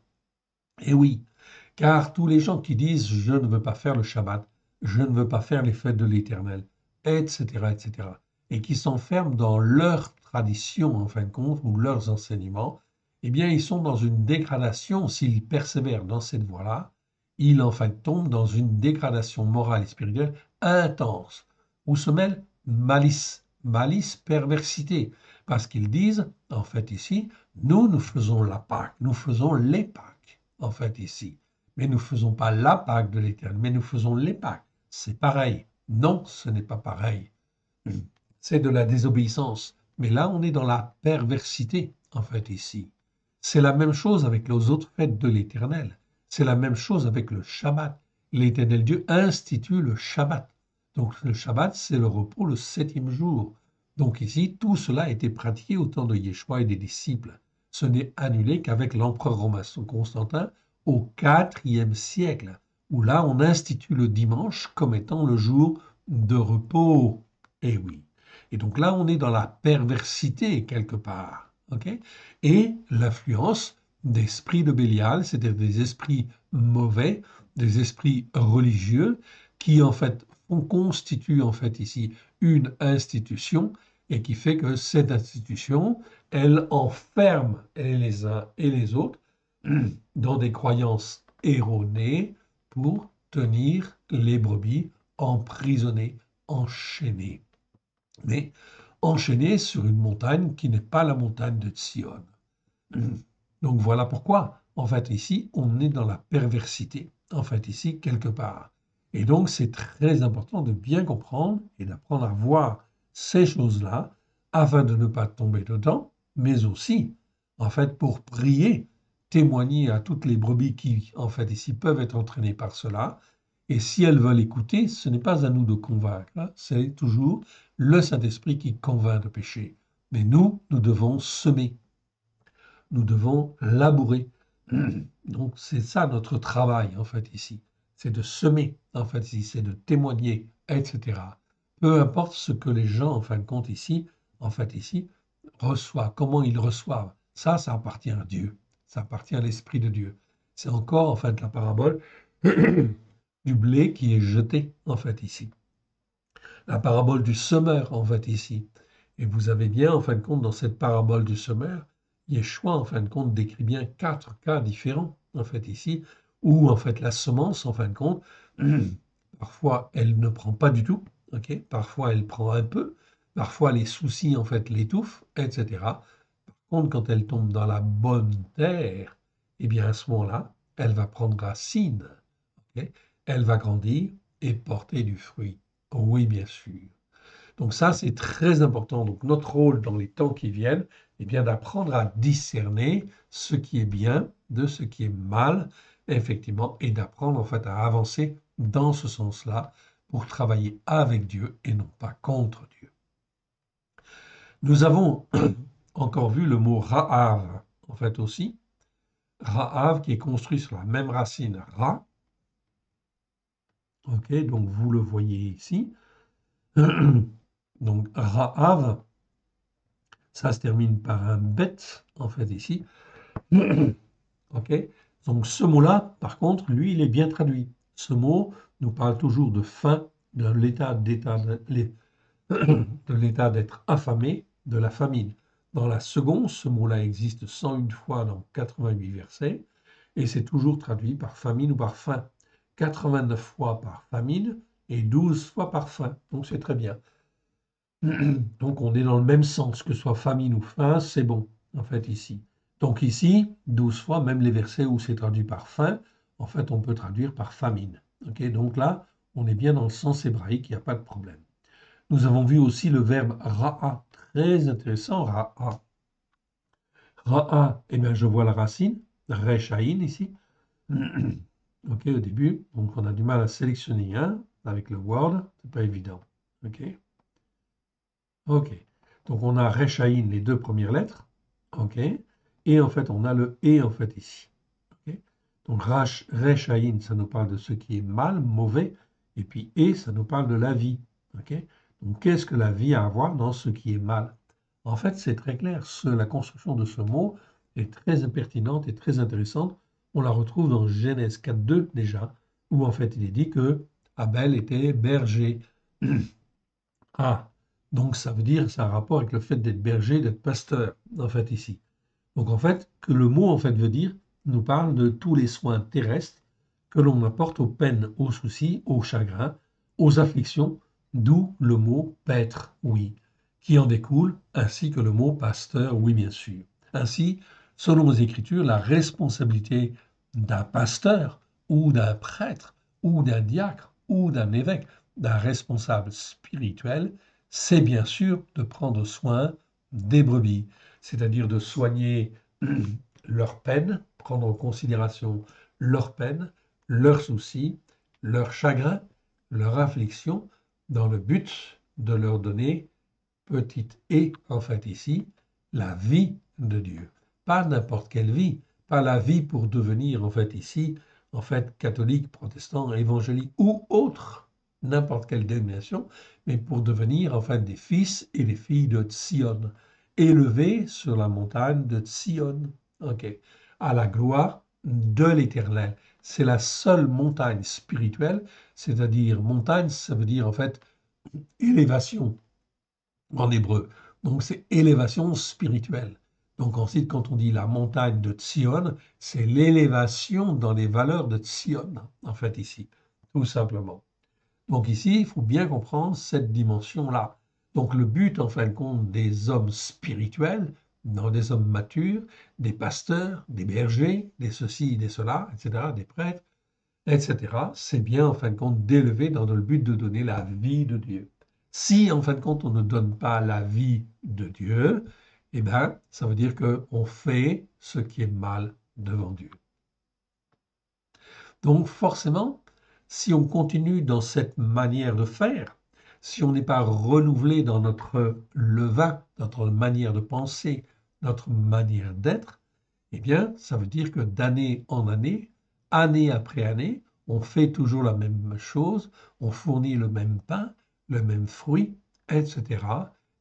Et oui, car tous les gens qui disent je ne veux pas faire le Shabbat, je ne veux pas faire les fêtes de l'Éternel, etc., etc., et qui s'enferment dans leur tradition en fin de compte ou leurs enseignements, eh bien ils sont dans une dégradation, s'ils persévèrent dans cette voie-là, ils en fait tombent dans une dégradation morale et spirituelle intense, où se mêle malice, malice, perversité, parce qu'ils disent, en fait ici, nous faisons la Pâque, nous faisons les Pâques, en fait ici. Mais nous ne faisons pas la Pâque de l'Éternel, mais nous faisons les Pâques. C'est pareil. Non, ce n'est pas pareil. C'est de la désobéissance. Mais là, on est dans la perversité, en fait, ici. C'est la même chose avec les autres fêtes de l'Éternel. C'est la même chose avec le Shabbat. L'Éternel Dieu institue le Shabbat. Donc le Shabbat, c'est le repos, le 7e jour. Donc ici, tout cela a été pratiqué au temps de Yeshua et des disciples. Ce n'est annulé qu'avec l'empereur romain Constantin au IVe siècle, où là on institue le dimanche comme étant le jour de repos. Eh oui. Et donc là on est dans la perversité quelque part. Okay, et l'influence d'esprits de Bélial, c'est-à-dire des esprits mauvais, des esprits religieux, qui en fait constituent en fait ici une institution et qui fait que cette institution, elle enferme les uns et les autres dans des croyances erronées pour tenir les brebis emprisonnées, enchaînées. Mais enchaînées sur une montagne qui n'est pas la montagne de Sion. Donc voilà pourquoi, en fait, ici, on est dans la perversité, en fait, ici, quelque part. Et donc, c'est très important de bien comprendre et d'apprendre à voir ces choses-là afin de ne pas tomber dedans, mais aussi, en fait, pour prier, témoigner à toutes les brebis qui, en fait, ici, peuvent être entraînées par cela. Et si elles veulent écouter, ce n'est pas à nous de convaincre, hein, c'est toujours le Saint-Esprit qui convainc de péché. Mais nous devons semer, nous devons labourer. Donc c'est ça notre travail en fait ici, c'est de semer en fait ici, c'est de témoigner, etc. Peu importe ce que les gens en fin de compte ici, en fait ici, reçoivent, comment ils reçoivent, ça appartient à Dieu, ça appartient à l'Esprit de Dieu. C'est encore en fait la parabole du blé qui est jeté en fait ici, la parabole du semeur en fait ici. Et vous avez bien en fin de compte dans cette parabole du semeur, Yeshua, en fin de compte, décrit bien 4 cas différents, en fait, ici, où, en fait, la semence, en fin de compte, parfois, elle ne prend pas du tout, ok, parfois, elle prend un peu, parfois, les soucis, en fait, l'étouffent, etc. Par contre, quand elle tombe dans la bonne terre, eh bien, à ce moment-là, elle va prendre racine, ok, elle va grandir et porter du fruit. Oui, bien sûr. Donc ça, c'est très important. Donc notre rôle dans les temps qui viennent est bien d'apprendre à discerner ce qui est bien de ce qui est mal, effectivement, et d'apprendre en fait à avancer dans ce sens-là pour travailler avec Dieu et non pas contre Dieu. Nous avons encore vu le mot Ra'av, en fait aussi. Ra'av qui est construit sur la même racine Ra. Ok, donc vous le voyez ici. Donc Ra'av, ça se termine par un bet, en fait, ici. Ok. Donc ce mot-là, par contre, lui, il est bien traduit. Ce mot nous parle toujours de faim, de l'état d'être affamé, de la famine. Dans la seconde, ce mot-là existe 101 fois dans 88 versets, et c'est toujours traduit par famine ou par faim. 89 fois par famine et 12 fois par faim. Donc c'est très bien. Donc on est dans le même sens, que ce soit famine ou faim, c'est bon, en fait, ici. Donc ici, 12 fois, même les versets où c'est traduit par faim, en fait, on peut traduire par famine. Ok, donc là, on est bien dans le sens hébraïque, il n'y a pas de problème. Nous avons vu aussi le verbe ra'a, très intéressant, ra'a. Ra'a, eh bien, je vois la racine, rechaïn ici. Ok, au début, donc on a du mal à sélectionner un avec le Word, c'est pas évident. Ok, ok. Donc on a rechaïn, les deux premières lettres. Ok, et en fait, on a le et en fait ici. Ok, donc rechaïn, ça nous parle de ce qui est mal, mauvais, et puis et, ça nous parle de la vie. Ok, donc qu'est-ce que la vie a à voir dans ce qui est mal? En fait, c'est très clair. La construction de ce mot est très pertinente et très intéressante. On la retrouve dans Genèse 4.2 déjà, où en fait il est dit que Abel était berger. Ah, donc ça veut dire, c'est un rapport avec le fait d'être berger, d'être pasteur, en fait ici. Donc en fait, que le mot en fait veut dire, nous parle de tous les soins terrestres que l'on apporte aux peines, aux soucis, aux chagrins, aux afflictions, d'où le mot paître, oui, qui en découle, ainsi que le mot pasteur, oui bien sûr. Ainsi, selon les Écritures, la responsabilité d'un pasteur ou d'un prêtre ou d'un diacre ou d'un évêque, d'un responsable spirituel, c'est bien sûr de prendre soin des brebis, c'est-à-dire de soigner leurs peines, prendre en considération leurs peines, leurs soucis, leurs chagrins, leurs afflictions, dans le but de leur donner, petite et en fait ici, la vie de Dieu. Pas n'importe quelle vie, pas la vie pour devenir en fait ici, en fait catholique, protestant, évangélique ou autre, n'importe quelle dénomination, mais pour devenir en fait des fils et des filles de Sion, élevés sur la montagne de Sion, ok, à la gloire de l'Éternel. C'est la seule montagne spirituelle, c'est-à-dire montagne, ça veut dire en fait élévation en hébreu. Donc c'est élévation spirituelle. Donc ensuite, quand on dit la montagne de Sion, c'est l'élévation dans les valeurs de Sion, en fait ici, tout simplement. Donc ici, il faut bien comprendre cette dimension-là. Donc le but, en fin de compte, des hommes spirituels, non, des hommes matures, des pasteurs, des bergers, des ceci, des cela, etc., des prêtres, etc., c'est bien, en fin de compte, d'élever dans le but de donner la vie de Dieu. Si, en fin de compte, on ne donne pas la vie de Dieu, eh bien, ça veut dire qu'on fait ce qui est mal devant Dieu. Donc, forcément, si on continue dans cette manière de faire, si on n'est pas renouvelé dans notre levain, notre manière de penser, notre manière d'être, eh bien, ça veut dire que d'année en année, année après année, on fait toujours la même chose, on fournit le même pain, le même fruit, etc.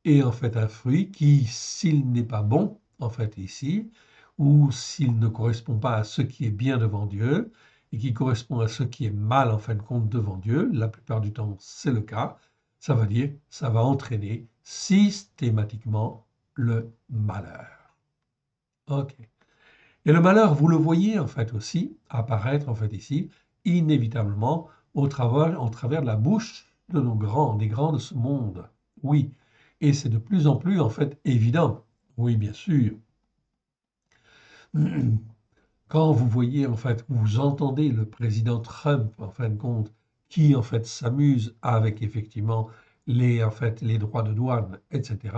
Et en fait, un fruit qui, s'il n'est pas bon, en fait, ici, ou s'il ne correspond pas à ce qui est bien devant Dieu, et qui correspond à ce qui est mal, en fin de compte, devant Dieu, la plupart du temps, c'est le cas, ça veut dire, ça va entraîner systématiquement le malheur. OK. Et le malheur, vous le voyez en fait aussi apparaître en fait ici, inévitablement, en travers de la bouche de nos grands, des grands de ce monde. Oui. Et c'est de plus en plus en fait évident. Oui, bien sûr. Quand vous voyez en fait, vous entendez le président Trump en fin de compte, qui en fait s'amuse avec effectivement en fait, les droits de douane, etc.,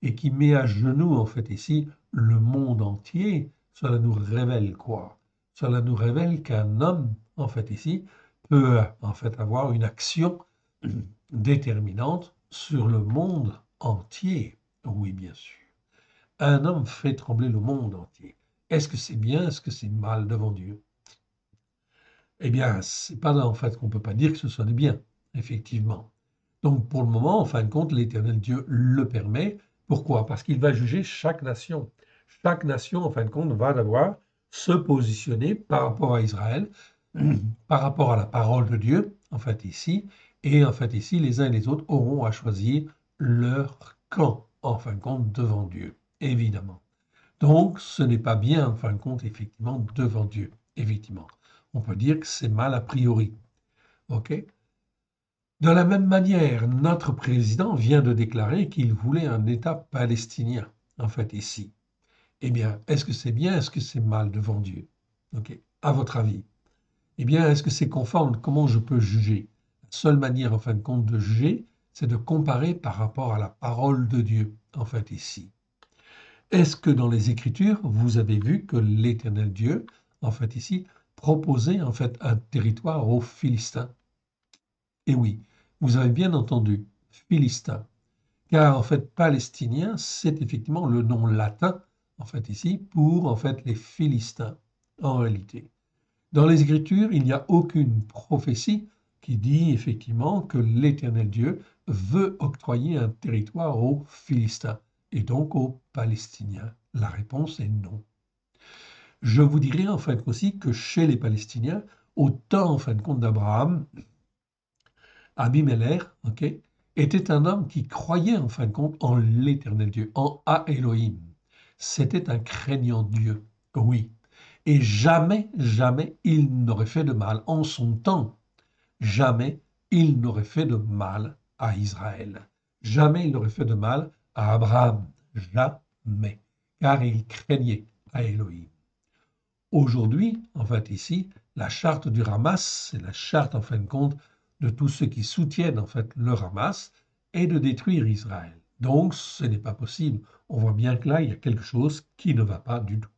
et qui met à genoux en fait ici le monde entier, cela nous révèle quoi? Cela nous révèle qu'un homme en fait ici peut en fait avoir une action déterminante sur le monde entier. Oui, bien sûr. Un homme fait trembler le monde entier. Est-ce que c'est bien? Est-ce que c'est mal devant Dieu? Eh bien, c'est pas en fait qu'on peut pas dire que ce soit du bien, effectivement. Donc, pour le moment, en fin de compte, l'Éternel Dieu le permet. Pourquoi? Parce qu'il va juger chaque nation. Chaque nation, en fin de compte, va devoir se positionner par rapport à Israël, par rapport à la parole de Dieu, en fait, ici. Et en fait, ici, les uns et les autres auront à choisir leur camp, en fin de compte, devant Dieu, évidemment. Donc, ce n'est pas bien, en fin de compte, effectivement, devant Dieu, effectivement. On peut dire que c'est mal a priori. OK? De la même manière, notre président vient de déclarer qu'il voulait un État palestinien, en fait, ici. Eh bien, est-ce que c'est bien, est-ce que c'est mal devant Dieu? OK? À votre avis? Eh bien, est-ce que c'est conforme? Comment je peux juger? La seule manière, en fin de compte, de juger, c'est de comparer par rapport à la parole de Dieu, en fait, ici. Est-ce que dans les Écritures, vous avez vu que l'Éternel Dieu, en fait, ici, proposait, en fait, un territoire aux Philistins? Et oui, vous avez bien entendu, Philistins. Car, en fait, Palestinien, c'est effectivement le nom latin, en fait, ici, pour, en fait, les Philistins, en réalité. Dans les Écritures, il n'y a aucune prophétie qui dit effectivement que l'Éternel Dieu veut octroyer un territoire aux Philistins et donc aux Palestiniens. La réponse est non. Je vous dirais en fait aussi que chez les Palestiniens, au temps en fin de compte d'Abraham, Abimelech, ok, était un homme qui croyait en fin de compte en l'Éternel Dieu, en A Elohim. C'était un craignant Dieu, oui. Et jamais, jamais il n'aurait fait de mal en son temps. Jamais il n'aurait fait de mal à Israël. Jamais il n'aurait fait de mal à Abraham. Jamais. Car il craignait à Elohim. Aujourd'hui, en fait, ici, la charte du Hamas, c'est la charte, en fin de compte, de tous ceux qui soutiennent, en fait, le Hamas, est de détruire Israël. Donc, ce n'est pas possible. On voit bien que là, il y a quelque chose qui ne va pas du tout.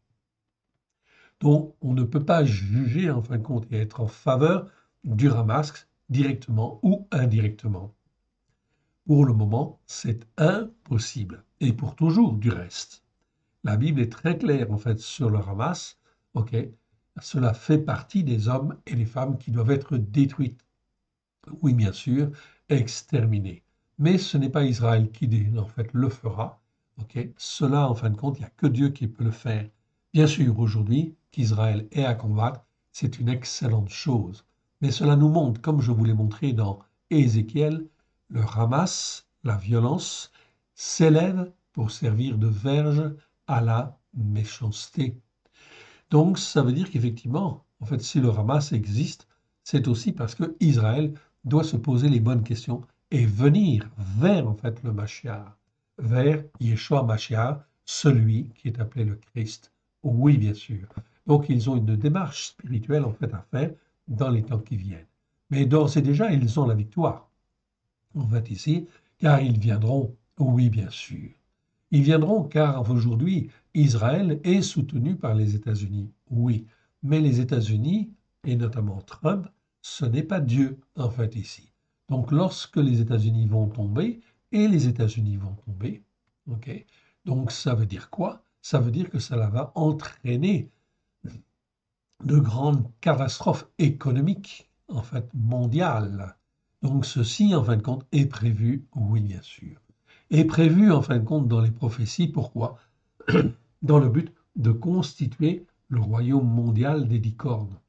Donc, on ne peut pas juger, en fin de compte, et être en faveur du Hamas directement ou indirectement. Pour le moment, c'est impossible. Et pour toujours, du reste. La Bible est très claire, en fait, sur le Hamas. OK? Cela fait partie des hommes et des femmes qui doivent être détruites. Oui, bien sûr, exterminées. Mais ce n'est pas Israël qui, en fait, le fera. OK? Cela, en fin de compte, il n'y a que Dieu qui peut le faire. Bien sûr, aujourd'hui, qu'Israël ait à combattre, c'est une excellente chose. Mais cela nous montre, comme je vous l'ai montré dans Ézéchiel, le Hamas, la violence, s'élève pour servir de verge à la méchanceté. Donc, ça veut dire qu'effectivement, en fait, si le Hamas existe, c'est aussi parce que Israël doit se poser les bonnes questions et venir vers, en fait, le Mashiach, vers Yeshua Mashiach, celui qui est appelé le Christ. Oui, bien sûr. Donc, ils ont une démarche spirituelle, en fait, à faire dans les temps qui viennent. Mais d'ores et déjà, ils ont la victoire, en fait, ici, car ils viendront, oui, bien sûr. Ils viendront car aujourd'hui, Israël est soutenu par les États-Unis. Oui, mais les États-Unis, et notamment Trump, ce n'est pas Dieu, en fait, ici. Donc, lorsque les États-Unis vont tomber, et les États-Unis vont tomber, ok, donc ça veut dire quoi? Ça veut dire que cela va entraîner de grandes catastrophes économiques, en fait, mondiales. Donc, ceci, en fin de compte, est prévu, oui, bien sûr. Est prévu, en fin de compte, dans les prophéties. Pourquoi? Dans le but de constituer le royaume mondial des 10 cornes.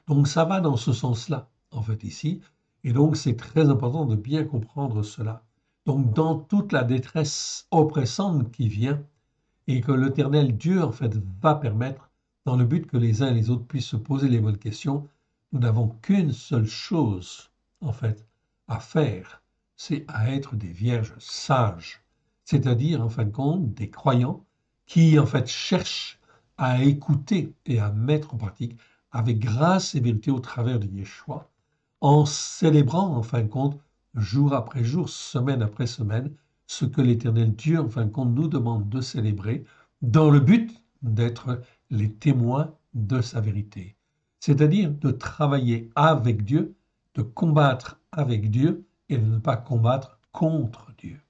Donc ça va dans ce sens-là, en fait, ici. Et donc c'est très important de bien comprendre cela. Donc dans toute la détresse oppressante qui vient, et que l'Éternel Dieu, en fait, va permettre, dans le but que les uns et les autres puissent se poser les bonnes questions, nous n'avons qu'une seule chose, en fait, à faire, c'est à être des vierges sages, c'est-à-dire, en fin de compte, des croyants qui, en fait, cherchent à écouter et à mettre en pratique avec grâce et vérité au travers de Yeshua, en célébrant, en fin de compte, jour après jour, semaine après semaine, ce que l'Éternel Dieu, en fin de compte, nous demande de célébrer, dans le but d'être les témoins de sa vérité. C'est-à-dire de travailler avec Dieu, de combattre avec Dieu et de ne pas combattre contre Dieu.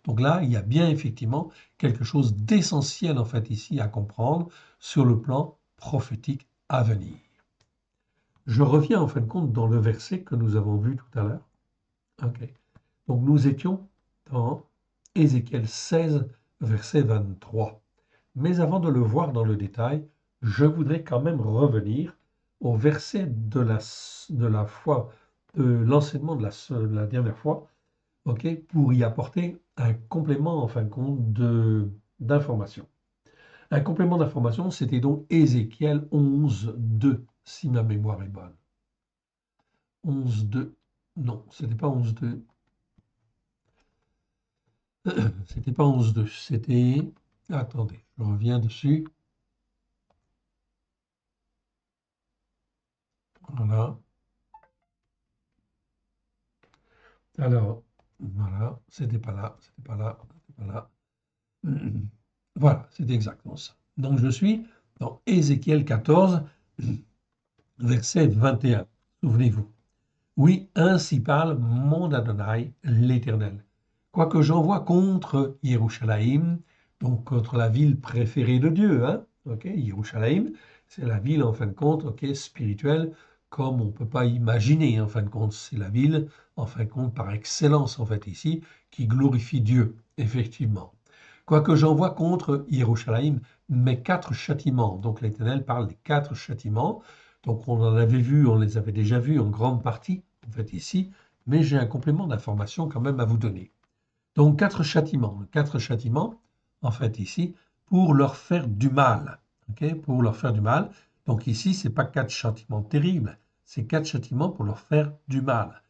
Donc là, il y a bien effectivement quelque chose d'essentiel en fait ici à comprendre sur le plan prophétique à venir. Je reviens en fin de compte dans le verset que nous avons vu tout à l'heure. Ok. Donc nous étions dans Ézéchiel 16, verset 23. Mais avant de le voir dans le détail, je voudrais quand même revenir au verset de la foi, de l'enseignement de la dernière fois, ok, pour y apporter un complément en fin de compte d'information. Un complément d'information, c'était donc Ézéchiel 11, 2, si ma mémoire est bonne. 11, 2. Non, ce n'était pas 11, 2. C'était pas 11.2, c'était... Attendez, je reviens dessus. Voilà. Alors, voilà, c'était pas là, c'était pas là, c'était pas là. Voilà, c'est exactement ça. Donc je suis dans Ézéchiel 14, verset 21. Souvenez-vous. Oui, ainsi parle mon Adonai, l'Éternel. Quoique j'envoie contre Yerushalayim, donc contre la ville préférée de Dieu, hein, ok, Yerushalayim, c'est la ville en fin de compte, ok, spirituelle, comme on ne peut pas imaginer, en fin de compte, c'est la ville, en fin de compte, par excellence, en fait, ici, qui glorifie Dieu, effectivement. Quoique j'envoie contre Yerushalayim mes 4 châtiments, donc l'Éternel parle des 4 châtiments, donc on en avait vu, on les avait déjà vus en grande partie, en fait ici, mais j'ai un complément d'information quand même à vous donner. Donc 4 châtiments, en fait ici, pour leur faire du mal. Ok, pour leur faire du mal. Donc ici, ce n'est pas 4 châtiments terribles, c'est 4 châtiments pour leur faire du mal.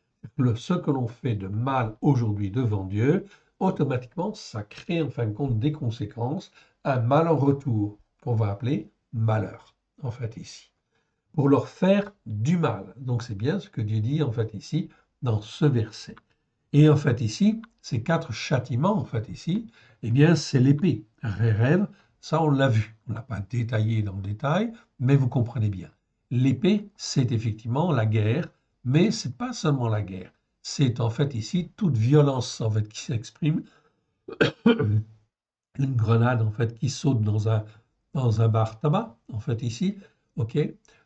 Ce que l'on fait de mal aujourd'hui devant Dieu, automatiquement, ça crée en fin de compte des conséquences, un mal en retour, qu'on va appeler malheur, en fait ici pour leur faire du mal. Donc c'est bien ce que Dieu dit en fait ici dans ce verset. Et en fait ici, ces 4 châtiments en fait ici, eh bien c'est l'épée. Rêve, ça on l'a vu. On l'a pas détaillé dans le détail, mais vous comprenez bien. L'épée, c'est effectivement la guerre, mais c'est pas seulement la guerre. C'est en fait ici toute violence en fait qui s'exprime. Une grenade en fait qui saute dans un bar tabac, en fait ici, ok,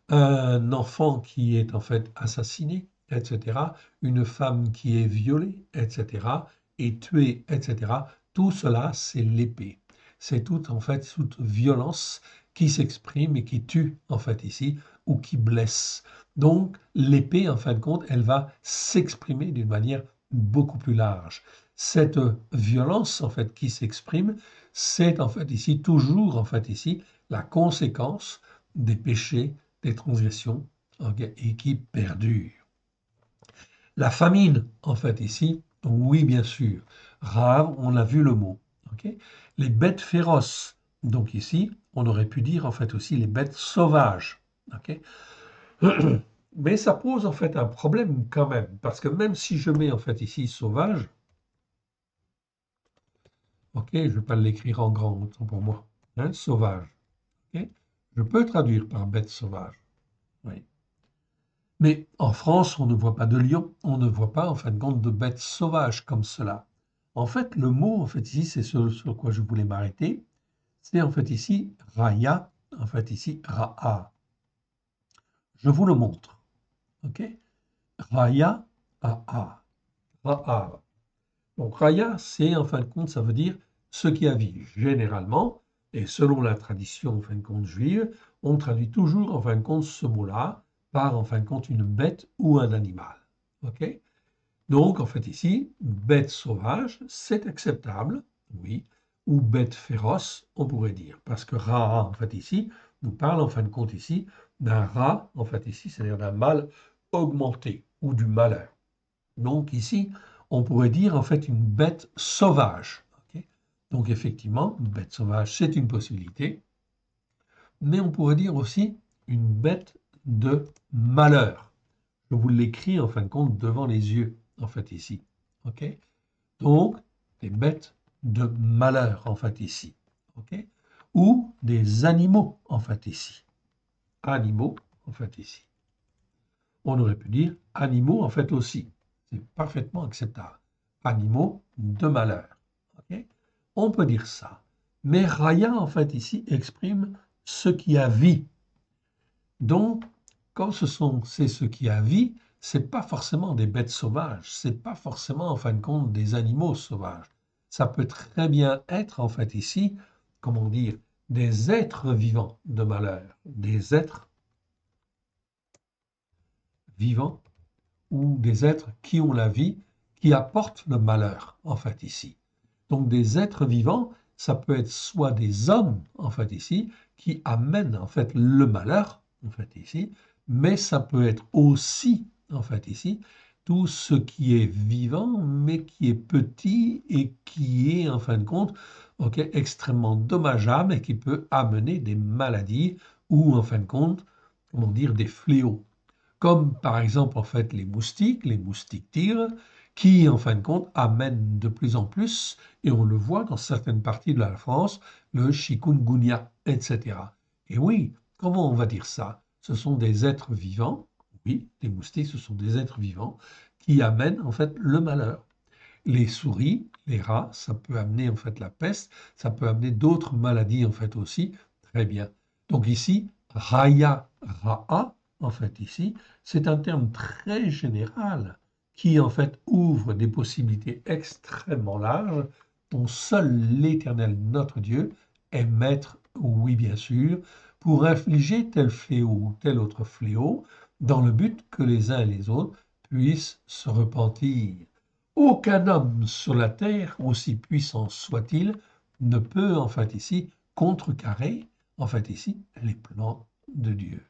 un enfant qui est en fait assassiné, etc., une femme qui est violée, etc., et tuée, etc. Tout cela, c'est l'épée. C'est toute en fait toute violence qui s'exprime et qui tue en fait ici ou qui blesse. Donc l'épée, en fin de compte, elle va s'exprimer d'une manière beaucoup plus large. Cette violence en fait qui s'exprime, c'est en fait ici, toujours en fait ici, la conséquence des péchés, des transgressions, ok, et qui perdurent. La famine, en fait ici, oui bien sûr, rare, on a vu le mot. Ok. Les bêtes féroces, donc ici, on aurait pu dire en fait aussi les bêtes sauvages. Ok. Mais ça pose en fait un problème quand même, parce que même si je mets en fait ici sauvage, ok, je ne vais pas l'écrire en grand, autant pour moi, hein, sauvage. Ok. Je peux traduire par bête sauvage. Oui. Mais en France, on ne voit pas de lion, on ne voit pas en fin de compte de bêtes sauvages comme cela. En fait, le mot, en fait, ici, c'est sur quoi je voulais m'arrêter. C'est en fait ici Raya, en fait ici Ra'a. Je vous le montre. Ok? Raya, Ra'a. Ra'a. Donc Raya, c'est en fin de compte, ça veut dire ce qui a vie. Généralement, et selon la tradition en fin de compte juive, on traduit toujours en fin de compte ce mot-là par en fin de compte une bête ou un animal. Ok. Donc en fait ici, bête sauvage, c'est acceptable, oui, ou bête féroce, on pourrait dire, parce que Ra en fait ici nous parle en fin de compte ici d'un rat en fait ici, c'est-à-dire d'un mal augmenté ou du malheur. Donc ici, on pourrait dire en fait une bête sauvage. Ok. Donc effectivement, une bête sauvage, c'est une possibilité, mais on pourrait dire aussi une bête de malheur. Je vous l'écris en fin de compte devant les yeux, en fait ici. Ok. Donc, des bêtes de malheur, en fait ici. Ok. Ou des animaux, en fait ici. Animaux, en fait ici. On aurait pu dire animaux, en fait aussi. C'est parfaitement acceptable. Animaux de malheur. Ok. On peut dire ça. Mais Raya, en fait, ici, exprime ce qui a vie. Donc, comme c'est ce qui a vie, c'est pas forcément des bêtes sauvages, c'est pas forcément en fin de compte des animaux sauvages. Ça peut très bien être en fait ici, comment dire, des êtres vivants de malheur, des êtres vivants ou des êtres qui ont la vie, qui apportent le malheur en fait ici. Donc des êtres vivants, ça peut être soit des hommes en fait ici qui amènent en fait le malheur en fait ici, mais ça peut être aussi en fait ici tout ce qui est vivant mais qui est petit et qui est en fin de compte ok, extrêmement dommageable et qui peut amener des maladies ou en fin de compte comment dire des fléaux. comme par exemple en fait les moustiques tigres, qui en fin de compte amènent de plus en plus, et on le voit dans certaines parties de la France, le chikungunya, etc. Et oui, comment on va dire ça? Ce sont des êtres vivants, oui, les moustiques, ce sont des êtres vivants qui amènent en fait le malheur. Les souris, les rats, ça peut amener en fait la peste, ça peut amener d'autres maladies en fait aussi. Très bien. Donc ici, Raya, Ra'a, en fait ici, c'est un terme très général qui en fait ouvre des possibilités extrêmement larges dont seul l'Éternel notre Dieu est maître, oui bien sûr, pour infliger tel fléau ou tel autre fléau dans le but que les uns et les autres puissent se repentir. Aucun homme sur la terre, aussi puissant soit-il, ne peut en fait ici contrecarrer en fait ici les plans de Dieu.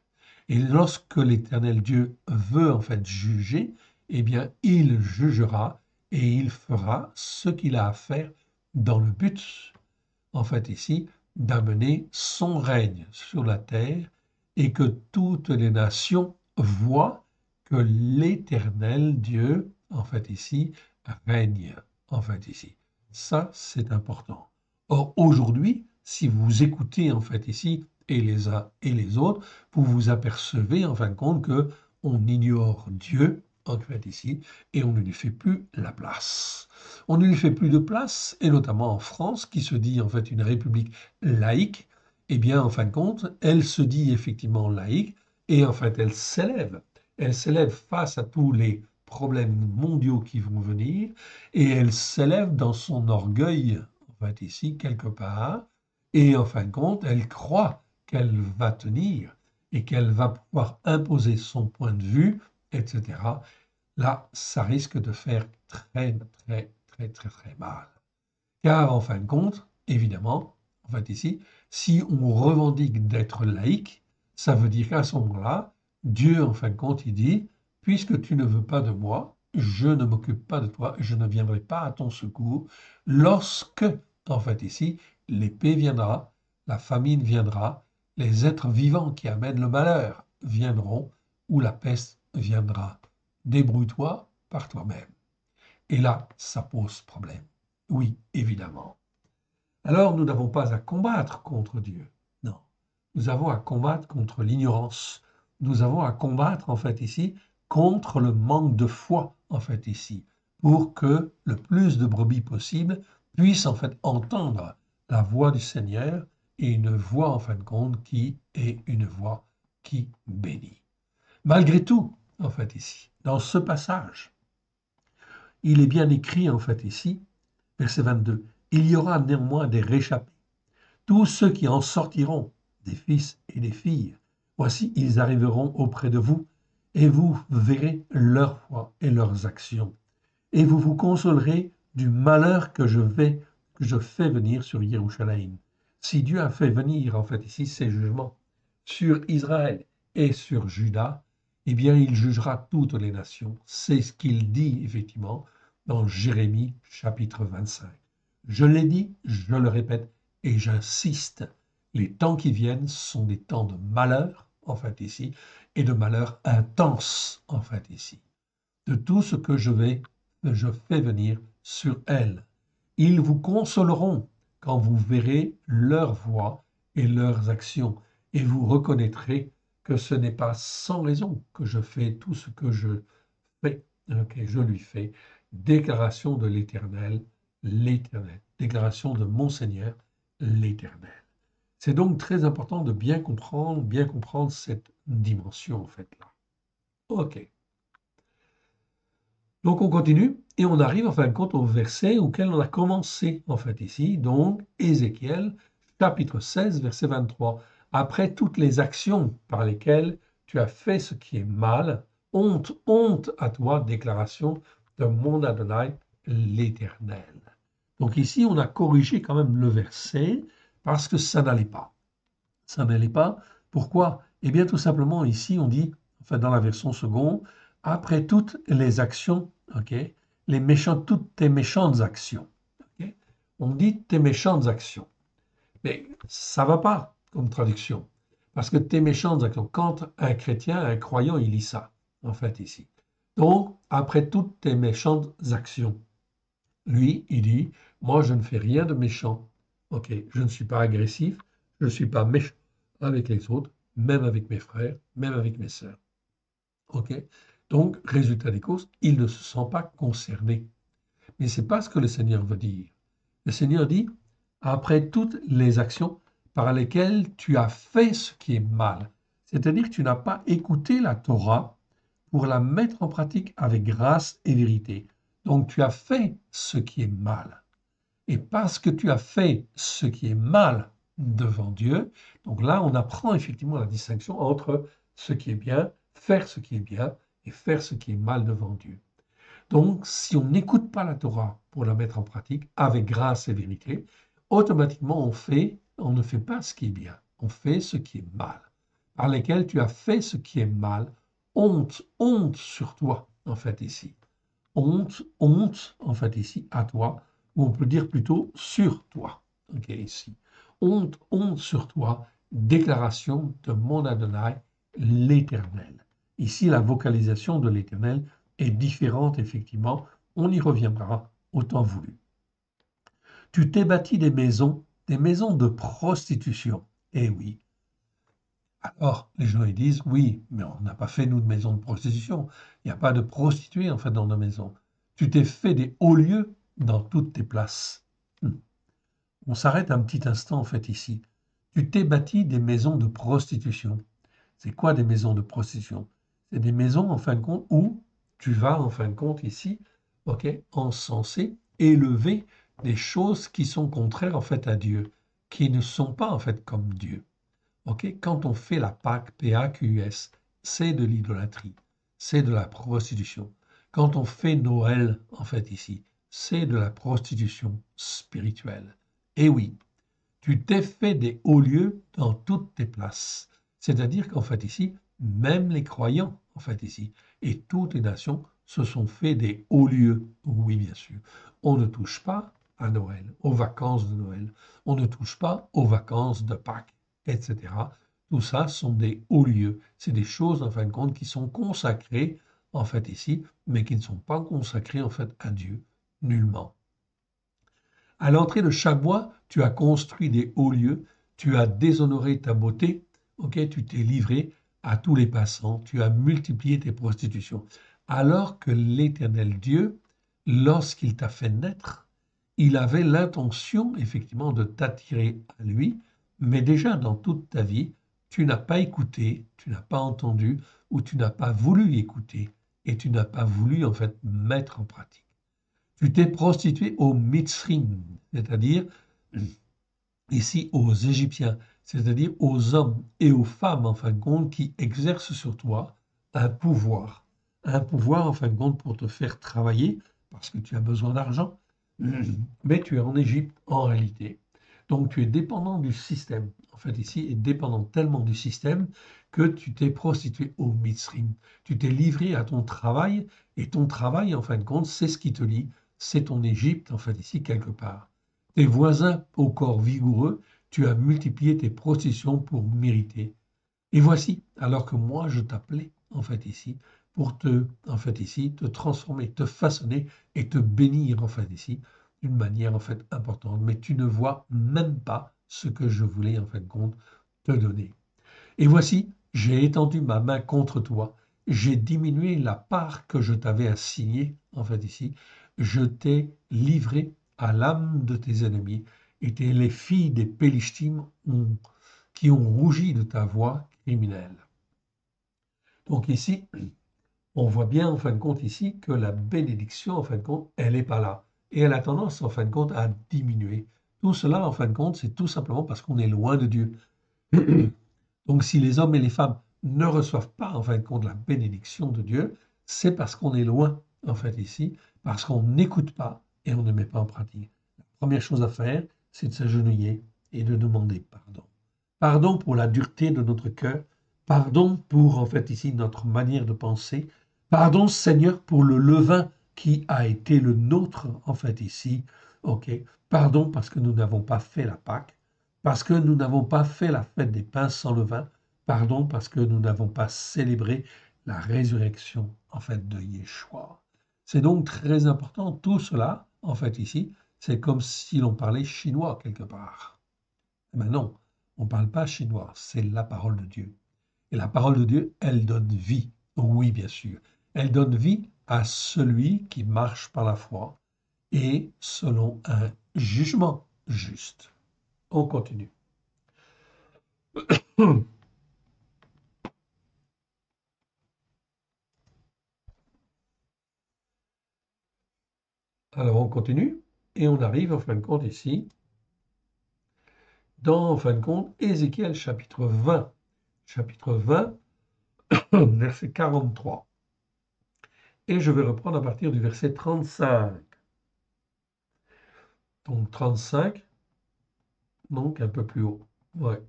Et lorsque l'Éternel Dieu veut en fait juger, eh bien il jugera et il fera ce qu'il a à faire dans le but en fait ici d'amener son règne sur la terre et que toutes les nations voient que l'Éternel Dieu en fait ici règne en fait ici. Ça, c'est important. Or, aujourd'hui, si vous écoutez en fait ici, et les uns et les autres, vous vous apercevez en fin de compte que on ignore Dieu en fait ici, et on ne lui fait plus la place. On ne lui fait plus de place, et notamment en France, qui se dit en fait une république laïque, eh bien, en fin de compte, elle se dit effectivement laïque, et en fait, elle s'élève face à tous les problèmes mondiaux qui vont venir, et elle s'élève dans son orgueil, en fait, ici, quelque part, et en fin de compte, elle croit qu'elle va tenir et qu'elle va pouvoir imposer son point de vue, etc. Là, ça risque de faire très, très, très, très, très mal. Car en fin de compte, évidemment, en fait ici, si on revendique d'être laïque, ça veut dire qu'à ce moment-là, Dieu, en fin de compte, il dit, puisque tu ne veux pas de moi, je ne m'occupe pas de toi, je ne viendrai pas à ton secours lorsque, en fait ici, l'épée viendra, la famine viendra, les êtres vivants qui amènent le malheur viendront, ou la peste viendra. Débrouille-toi par toi-même. Et là, ça pose problème. Oui, évidemment. Alors, nous n'avons pas à combattre contre Dieu. Non. Nous avons à combattre contre l'ignorance. Nous avons à combattre, en fait, ici, contre le manque de foi, en fait, ici, pour que le plus de brebis possible puissent, en fait, entendre la voix du Seigneur et une voix, en fin de compte, qui est une voix qui bénit. Malgré tout, en fait, ici, dans ce passage, il est bien écrit, en fait, ici, verset 22, il y aura néanmoins des réchappés. Tous ceux qui en sortiront, des fils et des filles, voici, ils arriveront auprès de vous, et vous verrez leur foi et leurs actions. Et vous vous consolerez du malheur que je fais venir sur Jérusalem. Si Dieu a fait venir, en fait, ici, ses jugements sur Israël et sur Juda, eh bien, il jugera toutes les nations. C'est ce qu'il dit, effectivement, dans Jérémie, chapitre 25. Je l'ai dit, je le répète, et j'insiste, les temps qui viennent sont des temps de malheur, en fait, ici, et de malheur intense, en fait, ici. De tout ce que je fais venir sur elles. Ils vous consoleront quand vous verrez leur voix et leurs actions, et vous reconnaîtrez que ce n'est pas sans raison que je fais tout ce que je fais, que je lui fais. Déclaration de l'Éternel, l'Éternel. Déclaration de mon Seigneur, l'Éternel. C'est donc très important de bien comprendre cette dimension, en fait, là. OK. Donc on continue et on arrive en fin de compte au verset auquel on a commencé en fait ici, donc Ézéchiel chapitre 16 verset 23. Après toutes les actions par lesquelles tu as fait ce qui est mal, honte, honte à toi, déclaration de mon Adonai l'Éternel. Donc ici on a corrigé quand même le verset parce que ça n'allait pas. Ça n'allait pas. Pourquoi? Eh bien tout simplement ici on dit, enfin dans la version seconde, après toutes les actions, ok, toutes tes méchantes actions. Ok. On dit tes méchantes actions. Mais ça ne va pas comme traduction. Parce que tes méchantes actions, quand un chrétien, un croyant, il lit ça, en fait, ici. Donc, après toutes tes méchantes actions, lui, il dit, moi, je ne fais rien de méchant. OK, je ne suis pas agressif, je ne suis pas méchant avec les autres, même avec mes frères, même avec mes sœurs. OK? Donc, résultat des courses, il ne se sent pas concerné. Mais ce n'est pas ce que le Seigneur veut dire. Le Seigneur dit, après toutes les actions par lesquelles tu as fait ce qui est mal, c'est-à-dire que tu n'as pas écouté la Torah pour la mettre en pratique avec grâce et vérité. Donc tu as fait ce qui est mal. Et parce que tu as fait ce qui est mal devant Dieu, donc là on apprend effectivement la distinction entre ce qui est bien, faire ce qui est bien et faire ce qui est mal devant Dieu. Donc, si on n'écoute pas la Torah pour la mettre en pratique avec grâce et vérité, automatiquement on ne fait pas ce qui est bien, on fait ce qui est mal. Par lesquels tu as fait ce qui est mal, honte, honte sur toi, en fait, ici. Honte, honte, en fait, ici, à toi, ou on peut dire plutôt sur toi, ok, ici. Honte, honte sur toi, déclaration de mon Adonai, l'Éternel. Ici, la vocalisation de l'Éternel est différente, effectivement. On y reviendra au temps voulu. Tu t'es bâti des maisons de prostitution. Eh oui. Alors, les gens ils disent, oui, mais on n'a pas fait, nous, de maison de prostitution. Il n'y a pas de prostituées, en fait, dans nos maisons. Tu t'es fait des hauts lieux dans toutes tes places. On s'arrête un petit instant, en fait, ici. Tu t'es bâti des maisons de prostitution. C'est quoi des maisons de prostitution? C'est des maisons, en fin de compte, où tu vas, en fin de compte, ici, ok, encenser, élever des choses qui sont contraires, en fait, à Dieu, qui ne sont pas, en fait, comme Dieu. Ok, quand on fait la Pâque, P-A-Q-U-S, c'est de l'idolâtrie, c'est de la prostitution. Quand on fait Noël, en fait, ici, c'est de la prostitution spirituelle. Et oui, tu t'es fait des hauts lieux dans toutes tes places. C'est-à-dire qu'en fait ici, même les croyants, en fait ici, et toutes les nations se sont fait des hauts lieux. Oui, bien sûr. On ne touche pas à Noël, aux vacances de Noël. On ne touche pas aux vacances de Pâques, etc. Tout ça sont des hauts lieux. C'est des choses, en fin de compte, qui sont consacrées, en fait ici, mais qui ne sont pas consacrées, en fait, à Dieu, nullement. À l'entrée de chaque bois, tu as construit des hauts lieux, tu as déshonoré ta beauté, ok, tu t'es livré à tous les passants, tu as multiplié tes prostitutions. Alors que l'Éternel Dieu, lorsqu'il t'a fait naître, il avait l'intention effectivement de t'attirer à lui, mais déjà dans toute ta vie, tu n'as pas écouté, tu n'as pas entendu ou tu n'as pas voulu écouter et tu n'as pas voulu en fait mettre en pratique. Tu t'es prostitué aux Mitzrim, c'est-à-dire ici aux Égyptiens, c'est-à-dire aux hommes et aux femmes, en fin de compte, qui exercent sur toi un pouvoir, en fin de compte, pour te faire travailler, parce que tu as besoin d'argent, mais tu es en Égypte en réalité. Donc tu es dépendant du système, en fait ici, et dépendant tellement du système que tu t'es prostitué au Mitzrim. Tu t'es livré à ton travail, et ton travail, en fin de compte, c'est ce qui te lie, c'est ton Égypte, en fait ici, quelque part. Tes voisins au corps vigoureux, tu as multiplié tes processions pour mériter. Et voici, alors que moi je t'appelais, en fait ici, pour en fait ici, te transformer, te façonner et te bénir, en fait ici, d'une manière, en fait, importante. Mais tu ne vois même pas ce que je voulais, en fait, compte, te donner. Et voici, j'ai étendu ma main contre toi, j'ai diminué la part que je t'avais assignée, en fait ici, je t'ai livré à l'âme de tes ennemis, et les filles des Pélishtim qui ont rougi de ta voix criminelle. Donc ici, on voit bien en fin de compte ici que la bénédiction, en fin de compte, elle n'est pas là. Et elle a tendance, en fin de compte, à diminuer. Tout cela, en fin de compte, c'est tout simplement parce qu'on est loin de Dieu. Donc si les hommes et les femmes ne reçoivent pas, en fin de compte, la bénédiction de Dieu, c'est parce qu'on est loin, en fait, ici, parce qu'on n'écoute pas et on ne met pas en pratique. La première chose à faire, c'est de s'agenouiller et de demander pardon. Pardon pour la dureté de notre cœur, pardon pour, en fait, ici, notre manière de penser, pardon, Seigneur, pour le levain qui a été le nôtre, en fait, ici, ok, pardon parce que nous n'avons pas fait la Pâque, parce que nous n'avons pas fait la fête des pains sans levain, pardon parce que nous n'avons pas célébré la résurrection, en fait, de Yeshua. C'est donc très important, tout cela, en fait, ici, c'est comme si l'on parlait chinois quelque part. Mais non, on ne parle pas chinois, c'est la parole de Dieu. Et la parole de Dieu, elle donne vie. Oui, bien sûr. Elle donne vie à celui qui marche par la foi et selon un jugement juste. On continue. Alors on continue et on arrive en fin de compte ici dans, en fin de compte, Ézéchiel chapitre 20. Chapitre 20, verset 43. Et je vais reprendre à partir du verset 35. Donc 35, donc un peu plus haut. Ouais.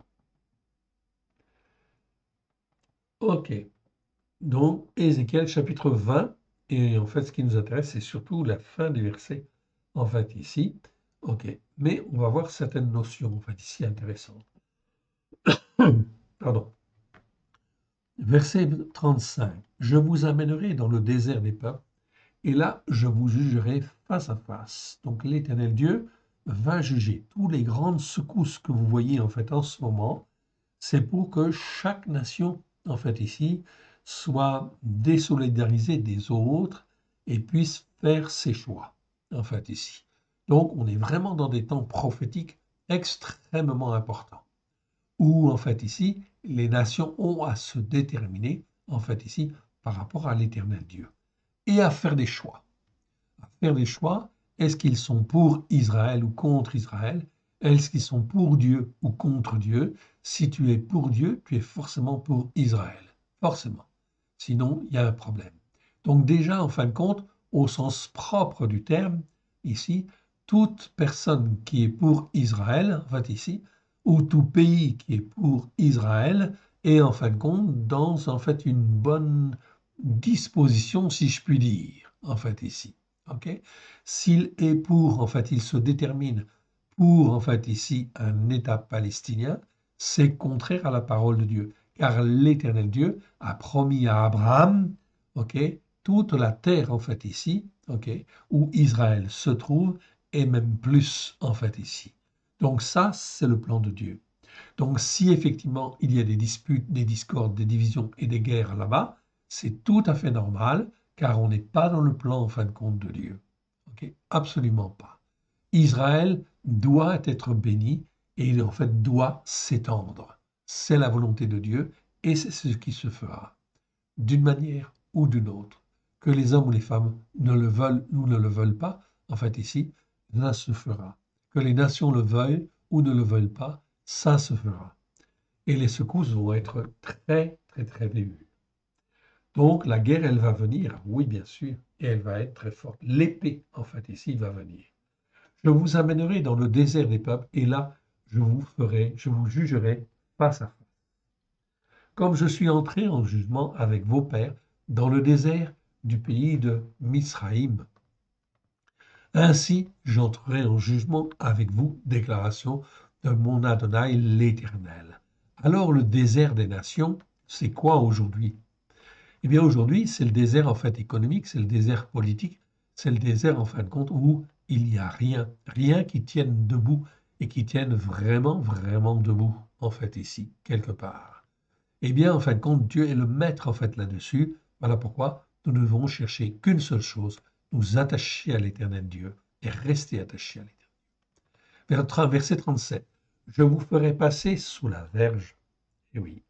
Ok. Donc Ézéchiel chapitre 20. Et en fait, ce qui nous intéresse, c'est surtout la fin du verset. En fait, ici. Ok. Mais on va voir certaines notions, en fait, ici intéressantes. Pardon. Verset 35. Je vous amènerai dans le désert des peuples, et là, je vous jugerai face à face. Donc l'Éternel Dieu va juger. Toutes les grandes secousses que vous voyez en fait en ce moment, c'est pour que chaque nation, en fait ici, soit désolidarisée des autres et puisse faire ses choix, en fait ici. Donc on est vraiment dans des temps prophétiques extrêmement importants, où en fait ici, les nations ont à se déterminer, en fait ici, par rapport à l'Éternel Dieu, et à faire des choix. À faire des choix, est-ce qu'ils sont pour Israël ou contre Israël? Est-ce qu'ils sont pour Dieu ou contre Dieu? Si tu es pour Dieu, tu es forcément pour Israël. Forcément. Sinon, il y a un problème. Donc déjà, en fin de compte, au sens propre du terme, ici, toute personne qui est pour Israël, en fait ici, ou tout pays qui est pour Israël, est en fin de compte dans en fait une bonne disposition, si je puis dire, en fait ici. Ok. S'il est pour, en fait, il se détermine pour, en fait, ici, un État palestinien, c'est contraire à la parole de Dieu, car l'Éternel Dieu a promis à Abraham, ok, toute la terre, en fait, ici, ok, où Israël se trouve, et même plus, en fait, ici. Donc ça, c'est le plan de Dieu. Donc si effectivement il y a des disputes, des discordes, des divisions et des guerres là-bas, c'est tout à fait normal, car on n'est pas dans le plan en fin de compte de Dieu. Ok. Absolument pas. Israël doit être béni et en fait doit s'étendre. C'est la volonté de Dieu et c'est ce qui se fera, d'une manière ou d'une autre. Que les hommes ou les femmes ne le veulent ou ne le veulent pas, en fait ici, ça se fera. Que les nations le veuillent ou ne le veulent pas, ça se fera. Et les secousses vont être très, très, très vives. Donc la guerre, elle va venir, oui, bien sûr, et elle va être très forte. L'épée, en fait, ici, va venir. Je vous amènerai dans le désert des peuples, et là, je vous jugerai face à face. Comme je suis entré en jugement avec vos pères dans le désert du pays de Misraïm. Ainsi, j'entrerai en jugement avec vous, déclaration de mon Adonai l'Éternel. Alors le désert des nations, c'est quoi aujourd'hui? Eh bien aujourd'hui, c'est le désert en fait économique, c'est le désert politique, c'est le désert en fin de compte où il n'y a rien, rien qui tienne debout et qui tienne vraiment, vraiment debout en fait ici, quelque part. Eh bien, en fin de compte, Dieu est le maître en fait là-dessus. Voilà pourquoi nous ne devons chercher qu'une seule chose, nous attacher à l'éternel Dieu et rester attachés à l'éternel. Verset 37. Je vous ferai passer sous la verge. Et oui,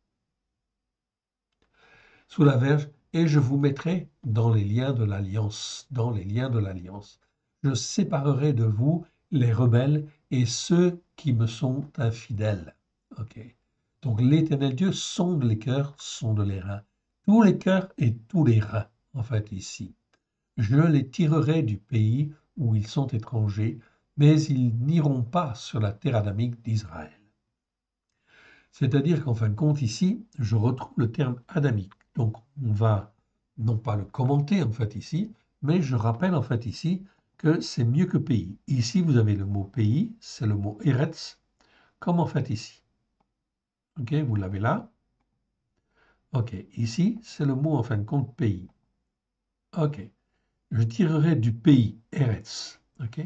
sous la verge, et je vous mettrai dans les liens de l'alliance, dans les liens de l'alliance. Je séparerai de vous les rebelles et ceux qui me sont infidèles. Ok. Donc l'Éternel Dieu sonde les cœurs, sonde les reins. Tous les cœurs et tous les reins, en fait, ici. Je les tirerai du pays où ils sont étrangers, mais ils n'iront pas sur la terre adamique d'Israël. C'est-à-dire qu'en fin de compte, ici, je retrouve le terme adamique. Donc, on va non pas le commenter, en fait, ici, mais je rappelle, en fait, ici, que c'est mieux que pays. Ici, vous avez le mot pays, c'est le mot Eretz, comme en fait ici. Ok, vous l'avez là. Ok, ici, c'est le mot en fin de compte pays. Ok, je tirerai du pays, Eretz. Ok,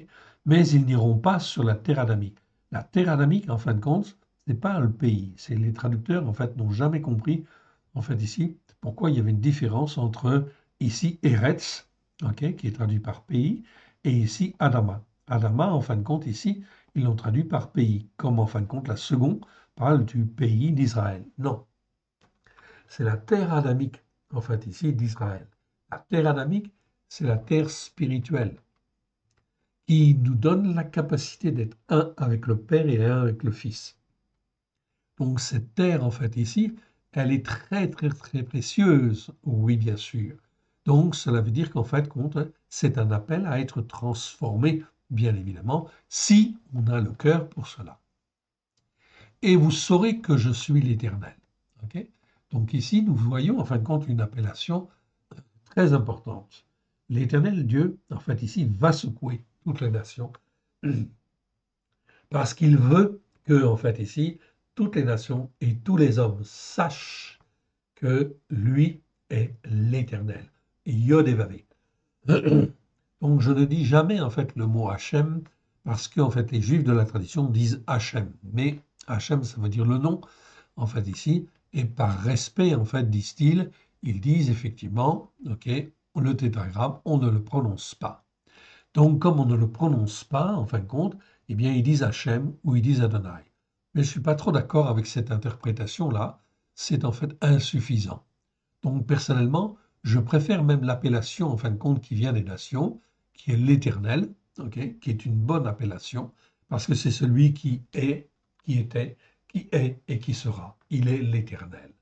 mais ils n'iront pas sur la terre adamique. La terre adamique, en fin de compte, ce n'est pas le pays. C'est les traducteurs, en fait, n'ont jamais compris, en fait, ici, pourquoi il y avait une différence entre ici Eretz, ok, qui est traduit par pays, et ici Adama. Adama, en fin de compte, ici, ils l'ont traduit par pays, comme en fin de compte la seconde parle du pays d'Israël. Non, c'est la terre adamique, en fait, ici, d'Israël. La terre adamique, c'est la terre spirituelle qui nous donne la capacité d'être un avec le Père et un avec le Fils. Donc cette terre, en fait, ici, elle est très, très, très précieuse, oui, bien sûr. Donc cela veut dire qu'en fait, c'est un appel à être transformé, bien évidemment, si on a le cœur pour cela. Et vous saurez que je suis l'Éternel. Ok. Donc ici, nous voyons en fin de compte une appellation très importante. L'Éternel Dieu, en fait, ici, va secouer toutes les nations parce qu'il veut que, en fait, ici, toutes les nations et tous les hommes sachent que lui est l'Éternel. Yod et Vavé. Donc, je ne dis jamais, en fait, le mot Hachem, parce que, en fait, les Juifs de la tradition disent Hachem. Mais Hachem, ça veut dire le nom, en fait, ici. Et par respect, en fait, disent-ils, ils disent effectivement, OK, le tétragramme, on ne le prononce pas. Donc, comme on ne le prononce pas, en fin de compte, eh bien, ils disent Hachem ou ils disent Adonai. Mais je ne suis pas trop d'accord avec cette interprétation-là. C'est en fait insuffisant. Donc, personnellement, je préfère même l'appellation, en fin de compte, qui vient des nations, qui est l'Éternel, ok, qui est une bonne appellation, parce que c'est celui qui est, qui était, qui est et qui sera. Il est l'Éternel.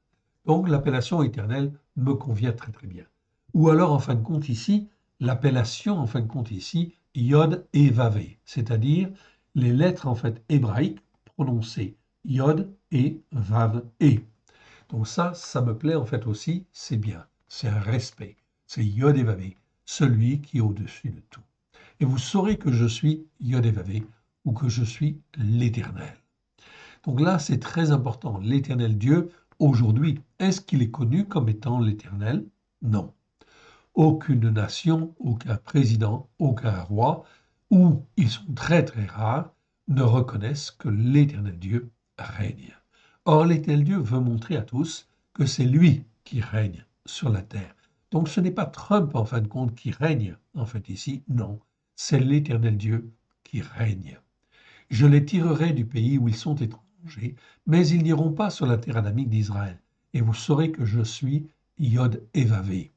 Donc, l'appellation éternelle me convient très très bien. Ou alors, en fin de compte, ici, l'appellation, en fin de compte, ici, Yod et Vavé, c'est-à-dire les lettres, en fait, hébraïques prononcées Yod et Vav et. Donc ça me plaît en fait aussi, c'est bien, c'est un respect, c'est Yod et Vavé, celui qui est au-dessus de tout. Et vous saurez que je suis Yod et Vavé ou que je suis l'Éternel. Donc là, c'est très important. L'Éternel Dieu, aujourd'hui, est-ce qu'il est connu comme étant l'Éternel? Non. Aucune nation, aucun président, aucun roi, ou ils sont très très rares, ne reconnaissent que l'Éternel Dieu règne. Or, l'Éternel Dieu veut montrer à tous que c'est lui qui règne sur la terre. Donc ce n'est pas Trump en fin de compte qui règne, en fait ici, non, c'est l'Éternel Dieu qui règne. Je les tirerai du pays où ils sont étrangers, mais ils n'iront pas sur la terre adamique d'Israël. Et vous saurez que je suis Yod et Vavé.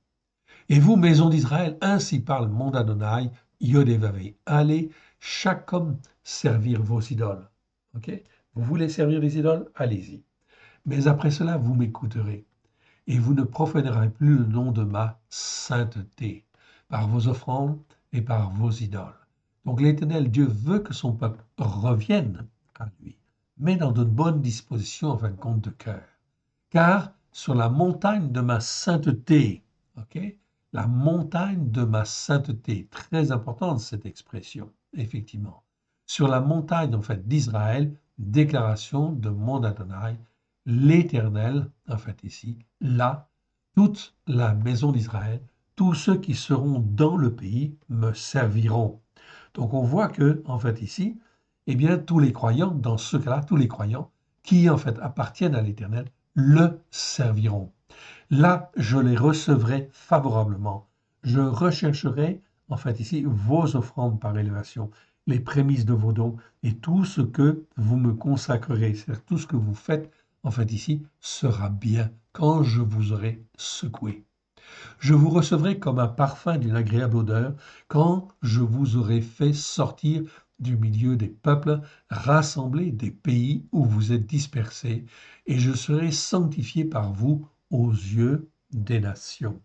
Et vous, maison d'Israël, ainsi parle mon Adonai, Yod et Vavé. Allez, chaque homme, servir vos idoles. Ok. Vous voulez servir les idoles? Allez-y. Mais après cela, vous m'écouterez. Et vous ne profanerez plus le nom de ma sainteté par vos offrandes et par vos idoles. Donc l'Éternel Dieu veut que son peuple revienne à lui, mais dans de bonnes dispositions en fin de compte de cœur. Car sur la montagne de ma sainteté, ok, la montagne de ma sainteté, très importante cette expression, effectivement. Sur la montagne en fait d'Israël, déclaration de mon Adonai, l'Éternel, en fait ici, là, toute la maison d'Israël, tous ceux qui seront dans le pays me serviront. Donc on voit que, en fait ici, eh bien tous les croyants, dans ce cas-là, tous les croyants qui en fait appartiennent à l'Éternel, le serviront. Là, je les recevrai favorablement. Je rechercherai, en fait ici, vos offrandes par élévation, les prémices de vos dons et tout ce que vous me consacrerez, c'est-à-dire tout ce que vous faites, en fait ici, sera bien quand je vous aurai secoué. Je vous recevrai comme un parfum d'une agréable odeur quand je vous aurai fait sortir du milieu des peuples, rassemblés des pays où vous êtes dispersés, et je serai sanctifié par vous aux yeux des nations.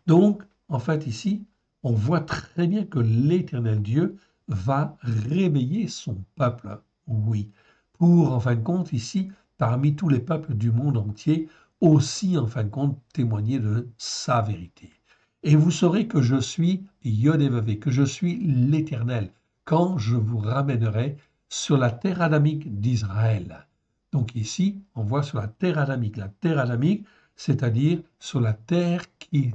Donc, en fait, ici, on voit très bien que l'Éternel Dieu va réveiller son peuple, oui, pour, en fin de compte, ici, parmi tous les peuples du monde entier, aussi, en fin de compte, témoigner de sa vérité. Et vous saurez que je suis Yod-Hé-Vavé, que je suis l'Éternel, quand je vous ramènerai sur la terre adamique d'Israël. Donc ici, on voit sur la terre adamique. La terre adamique, c'est-à-dire sur la terre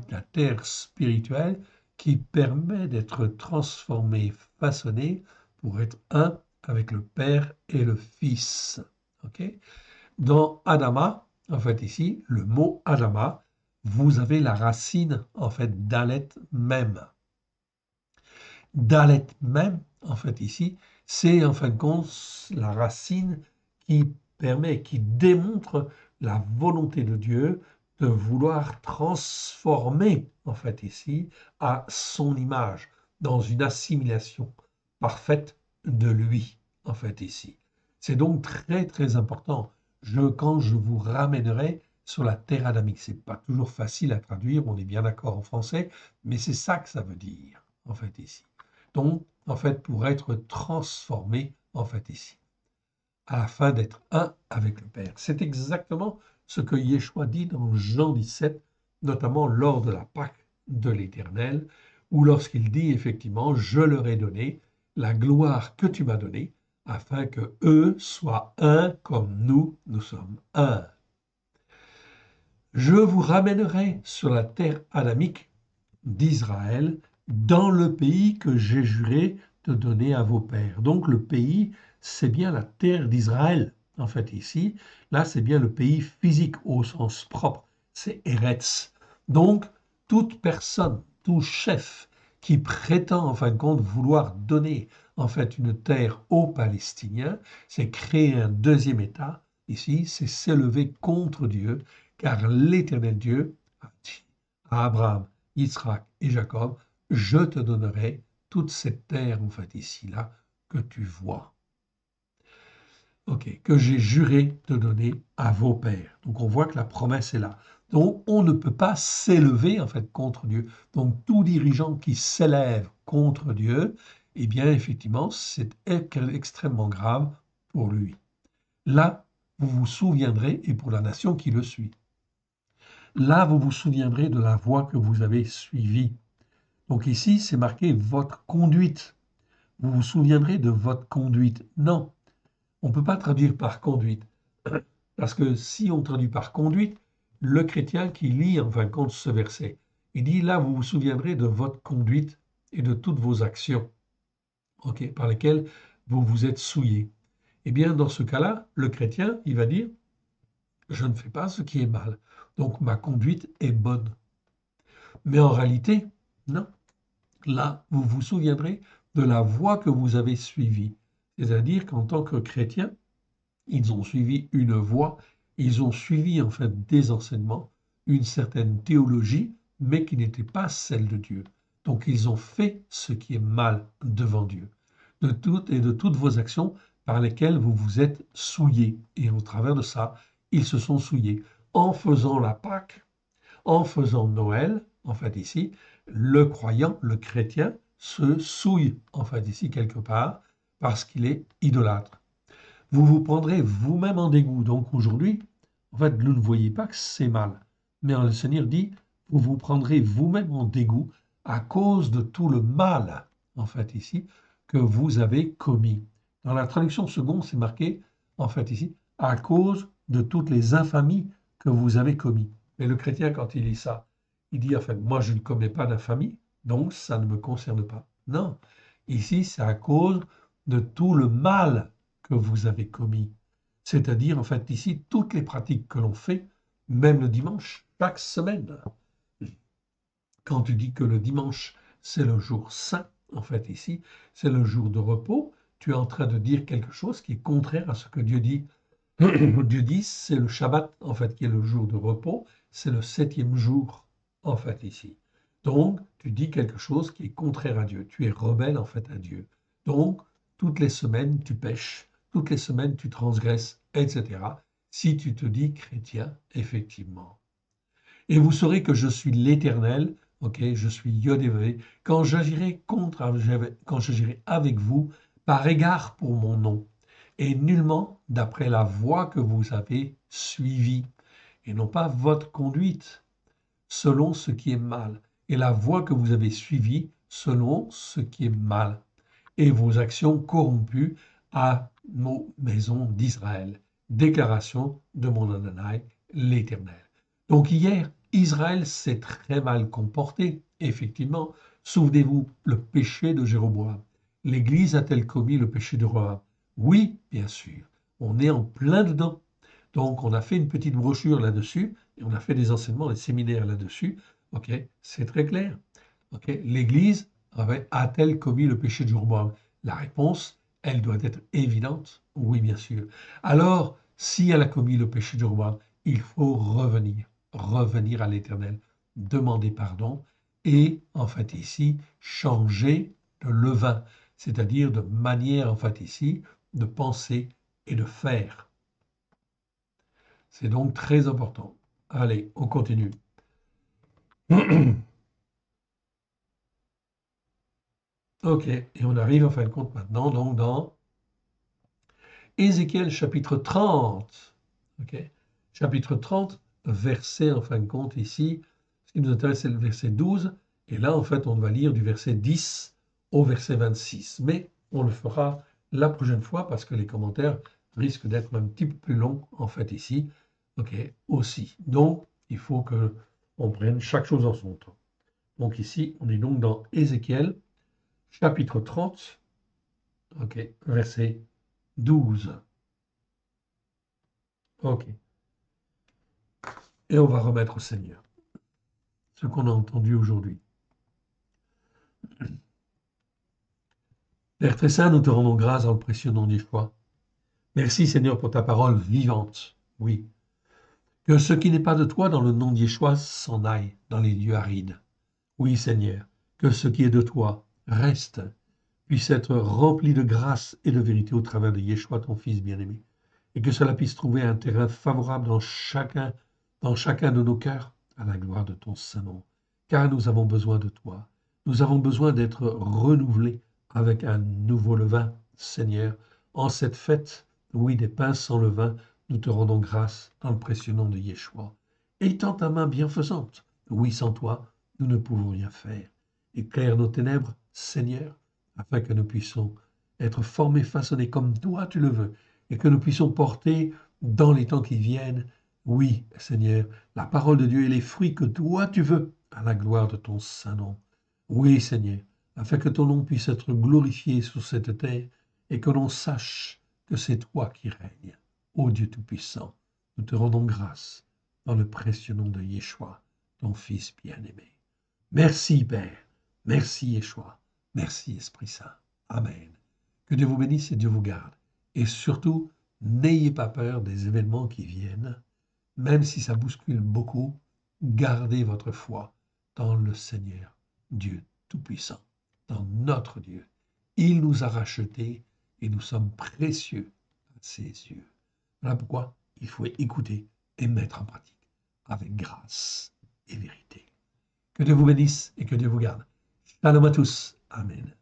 la terre spirituelle qui permet d'être transformé, façonné pour être un avec le Père et le Fils. Ok. Dans Adama, en fait ici, le mot Adama, vous avez la racine en fait d'Alet même. Dalet même, en fait, ici, c'est en fin de compte la racine qui permet, qui démontre la volonté de Dieu de vouloir transformer, en fait, ici, à son image, dans une assimilation parfaite de lui, en fait, ici. C'est donc très, très important. Quand je vous ramènerai sur la terre adamique, c'est pas toujours facile à traduire, on est bien d'accord en français, mais c'est ça que ça veut dire, en fait, ici. Donc, en fait, pour être transformé, en fait, ici, afin d'être un avec le Père. C'est exactement ce que Yeshua dit dans Jean 17, notamment lors de la Pâque de l'Éternel, où lorsqu'il dit effectivement, je leur ai donné la gloire que tu m'as donnée, afin que eux soient un comme nous sommes un. Je vous ramènerai sur la terre adamique d'Israël dans le pays que j'ai juré de donner à vos pères. Donc le pays, c'est bien la terre d'Israël. En fait, ici, là, c'est bien le pays physique au sens propre. C'est Eretz. Donc, toute personne, tout chef qui prétend, en fin de compte, vouloir donner, en fait, une terre aux Palestiniens, c'est créer un deuxième État. Ici, c'est s'élever contre Dieu, car l'Éternel Dieu a dit à Abraham, Israël et Jacob, je te donnerai toute cette terre, en fait, ici-là, que tu vois. Ok, que j'ai juré de donner à vos pères. Donc on voit que la promesse est là. Donc on ne peut pas s'élever, en fait, contre Dieu. Donc tout dirigeant qui s'élève contre Dieu, eh bien, effectivement, c'est extrêmement grave pour lui. Là, vous vous souviendrez, et pour la nation qui le suit, là, vous vous souviendrez de la voie que vous avez suivie. Donc ici, c'est marqué votre conduite. Vous vous souviendrez de votre conduite. Non, on ne peut pas traduire par conduite. Parce que si on traduit par conduite, le chrétien qui lit en fin de compte ce verset, il dit là, vous vous souviendrez de votre conduite et de toutes vos actions, ok, par lesquelles vous vous êtes souillé. Eh bien, dans ce cas-là, le chrétien, il va dire, je ne fais pas ce qui est mal, donc ma conduite est bonne. Mais en réalité, non. Là, vous vous souviendrez de la voie que vous avez suivie. C'est-à-dire qu'en tant que chrétiens, ils ont suivi une voie, ils ont suivi en fait des enseignements, une certaine théologie, mais qui n'était pas celle de Dieu. Donc ils ont fait ce qui est mal devant Dieu. De toutes et de toutes vos actions par lesquelles vous vous êtes souillés. Et au travers de ça, ils se sont souillés. En faisant la Pâque, en faisant Noël, en fait ici, le croyant, le chrétien, se souille, en fait ici quelque part, parce qu'il est idolâtre. Vous vous prendrez vous-même en dégoût. Donc aujourd'hui, en fait, vous ne voyez pas que c'est mal. Mais le Seigneur dit, vous vous prendrez vous-même en dégoût à cause de tout le mal, en fait ici, que vous avez commis. Dans la traduction seconde, c'est marqué, en fait ici, à cause de toutes les infamies que vous avez commis. Mais le chrétien, quand il lit ça, il dit, en fait, moi, je ne commets pas d'infamie, donc ça ne me concerne pas. Non, ici, c'est à cause de tout le mal que vous avez commis. C'est-à-dire, en fait, ici, toutes les pratiques que l'on fait, même le dimanche, chaque semaine. Quand tu dis que le dimanche, c'est le jour saint, en fait, ici, c'est le jour de repos, tu es en train de dire quelque chose qui est contraire à ce que Dieu dit. Dieu dit, c'est le Shabbat, en fait, qui est le jour de repos, c'est le 7e jour, en fait, ici. Donc, tu dis quelque chose qui est contraire à Dieu. Tu es rebelle, en fait, à Dieu. Donc, toutes les semaines, tu pêches, toutes les semaines, tu transgresses, etc. Si tu te dis chrétien, effectivement. Et vous saurez que je suis l'Éternel, ok, je suis Yod-Hé-Vav, quand j'agirai quand j'agirai avec vous, par égard pour mon nom, et nullement d'après la voie que vous avez suivie, et non pas votre conduite, selon ce qui est mal, et la voie que vous avez suivie selon ce qui est mal, et vos actions corrompues à nos maisons d'Israël. Déclaration de mon Adonai, l'Éternel. Donc hier, Israël s'est très mal comporté. Effectivement, souvenez-vous, le péché de Jéroboam. L'Église a-t-elle commis le péché de Rohan? Oui, bien sûr. On est en plein dedans. Donc, on a fait une petite brochure là-dessus et on a fait des enseignements, des séminaires là-dessus. OK, c'est très clair. OK, l'Église a-t-elle commis le péché de Jéroboam? La réponse, elle doit être évidente. Oui, bien sûr. Alors, si elle a commis le péché de Jéroboam, il faut revenir à l'Éternel, demander pardon et, en fait, ici, changer de levain, c'est-à-dire de manière, en fait, ici, de penser et de faire. C'est donc très important. Allez, on continue. OK, et on arrive en fin de compte maintenant donc dans Ézéchiel chapitre 30. OK, chapitre 30, verset en fin de compte ici. Ce qui nous intéresse, c'est le verset 12. Et là, en fait, on va lire du verset 10 au verset 26. Mais on le fera la prochaine fois parce que les commentaires risquent d'être un petit peu plus longs, en fait, ici. OK, aussi. Donc, il faut que on prenne chaque chose en son temps. Donc ici, on est donc dans Ézéchiel, chapitre 30, OK, verset 12. OK. Et on va remettre au Seigneur ce qu'on a entendu aujourd'hui. Père très saint, nous te rendons grâce dans le précieux nom d'Yeshua. Merci Seigneur pour ta parole vivante. Oui. Que ce qui n'est pas de toi dans le nom d'Yeshua s'en aille dans les lieux arides. Oui Seigneur. Que ce qui est de toi reste, puisse être rempli de grâce et de vérité au travers de Yeshua, ton Fils bien-aimé. Et que cela puisse trouver un terrain favorable dans chacun de nos cœurs, à la gloire de ton Saint-Nom. Car nous avons besoin de toi. Nous avons besoin d'être renouvelés avec un nouveau levain, Seigneur. En cette fête, oui, des pains sans levain, nous te rendons grâce dans le précieux nom de Yeshua. Étends ta main bienfaisante. Oui, sans toi, nous ne pouvons rien faire. Éclaire nos ténèbres, Seigneur, afin que nous puissions être formés, façonnés comme toi tu le veux, et que nous puissions porter dans les temps qui viennent, oui, Seigneur, la parole de Dieu et les fruits que toi tu veux, à la gloire de ton saint nom. Oui, Seigneur, afin que ton nom puisse être glorifié sur cette terre et que l'on sache que c'est toi qui règnes. Ô Dieu Tout-Puissant, nous te rendons grâce dans le précieux nom de Yeshua, ton Fils bien-aimé. Merci, Père. Merci, Yeshua. Merci, Esprit Saint. Amen. Que Dieu vous bénisse et Dieu vous garde. Et surtout, n'ayez pas peur des événements qui viennent, même si ça bouscule beaucoup, gardez votre foi dans le Seigneur, Dieu Tout-Puissant, dans notre Dieu. Il nous a rachetés et nous sommes précieux à ses yeux. Voilà pourquoi il faut écouter et mettre en pratique avec grâce et vérité. Que Dieu vous bénisse et que Dieu vous garde. Shalom à tous. Amen.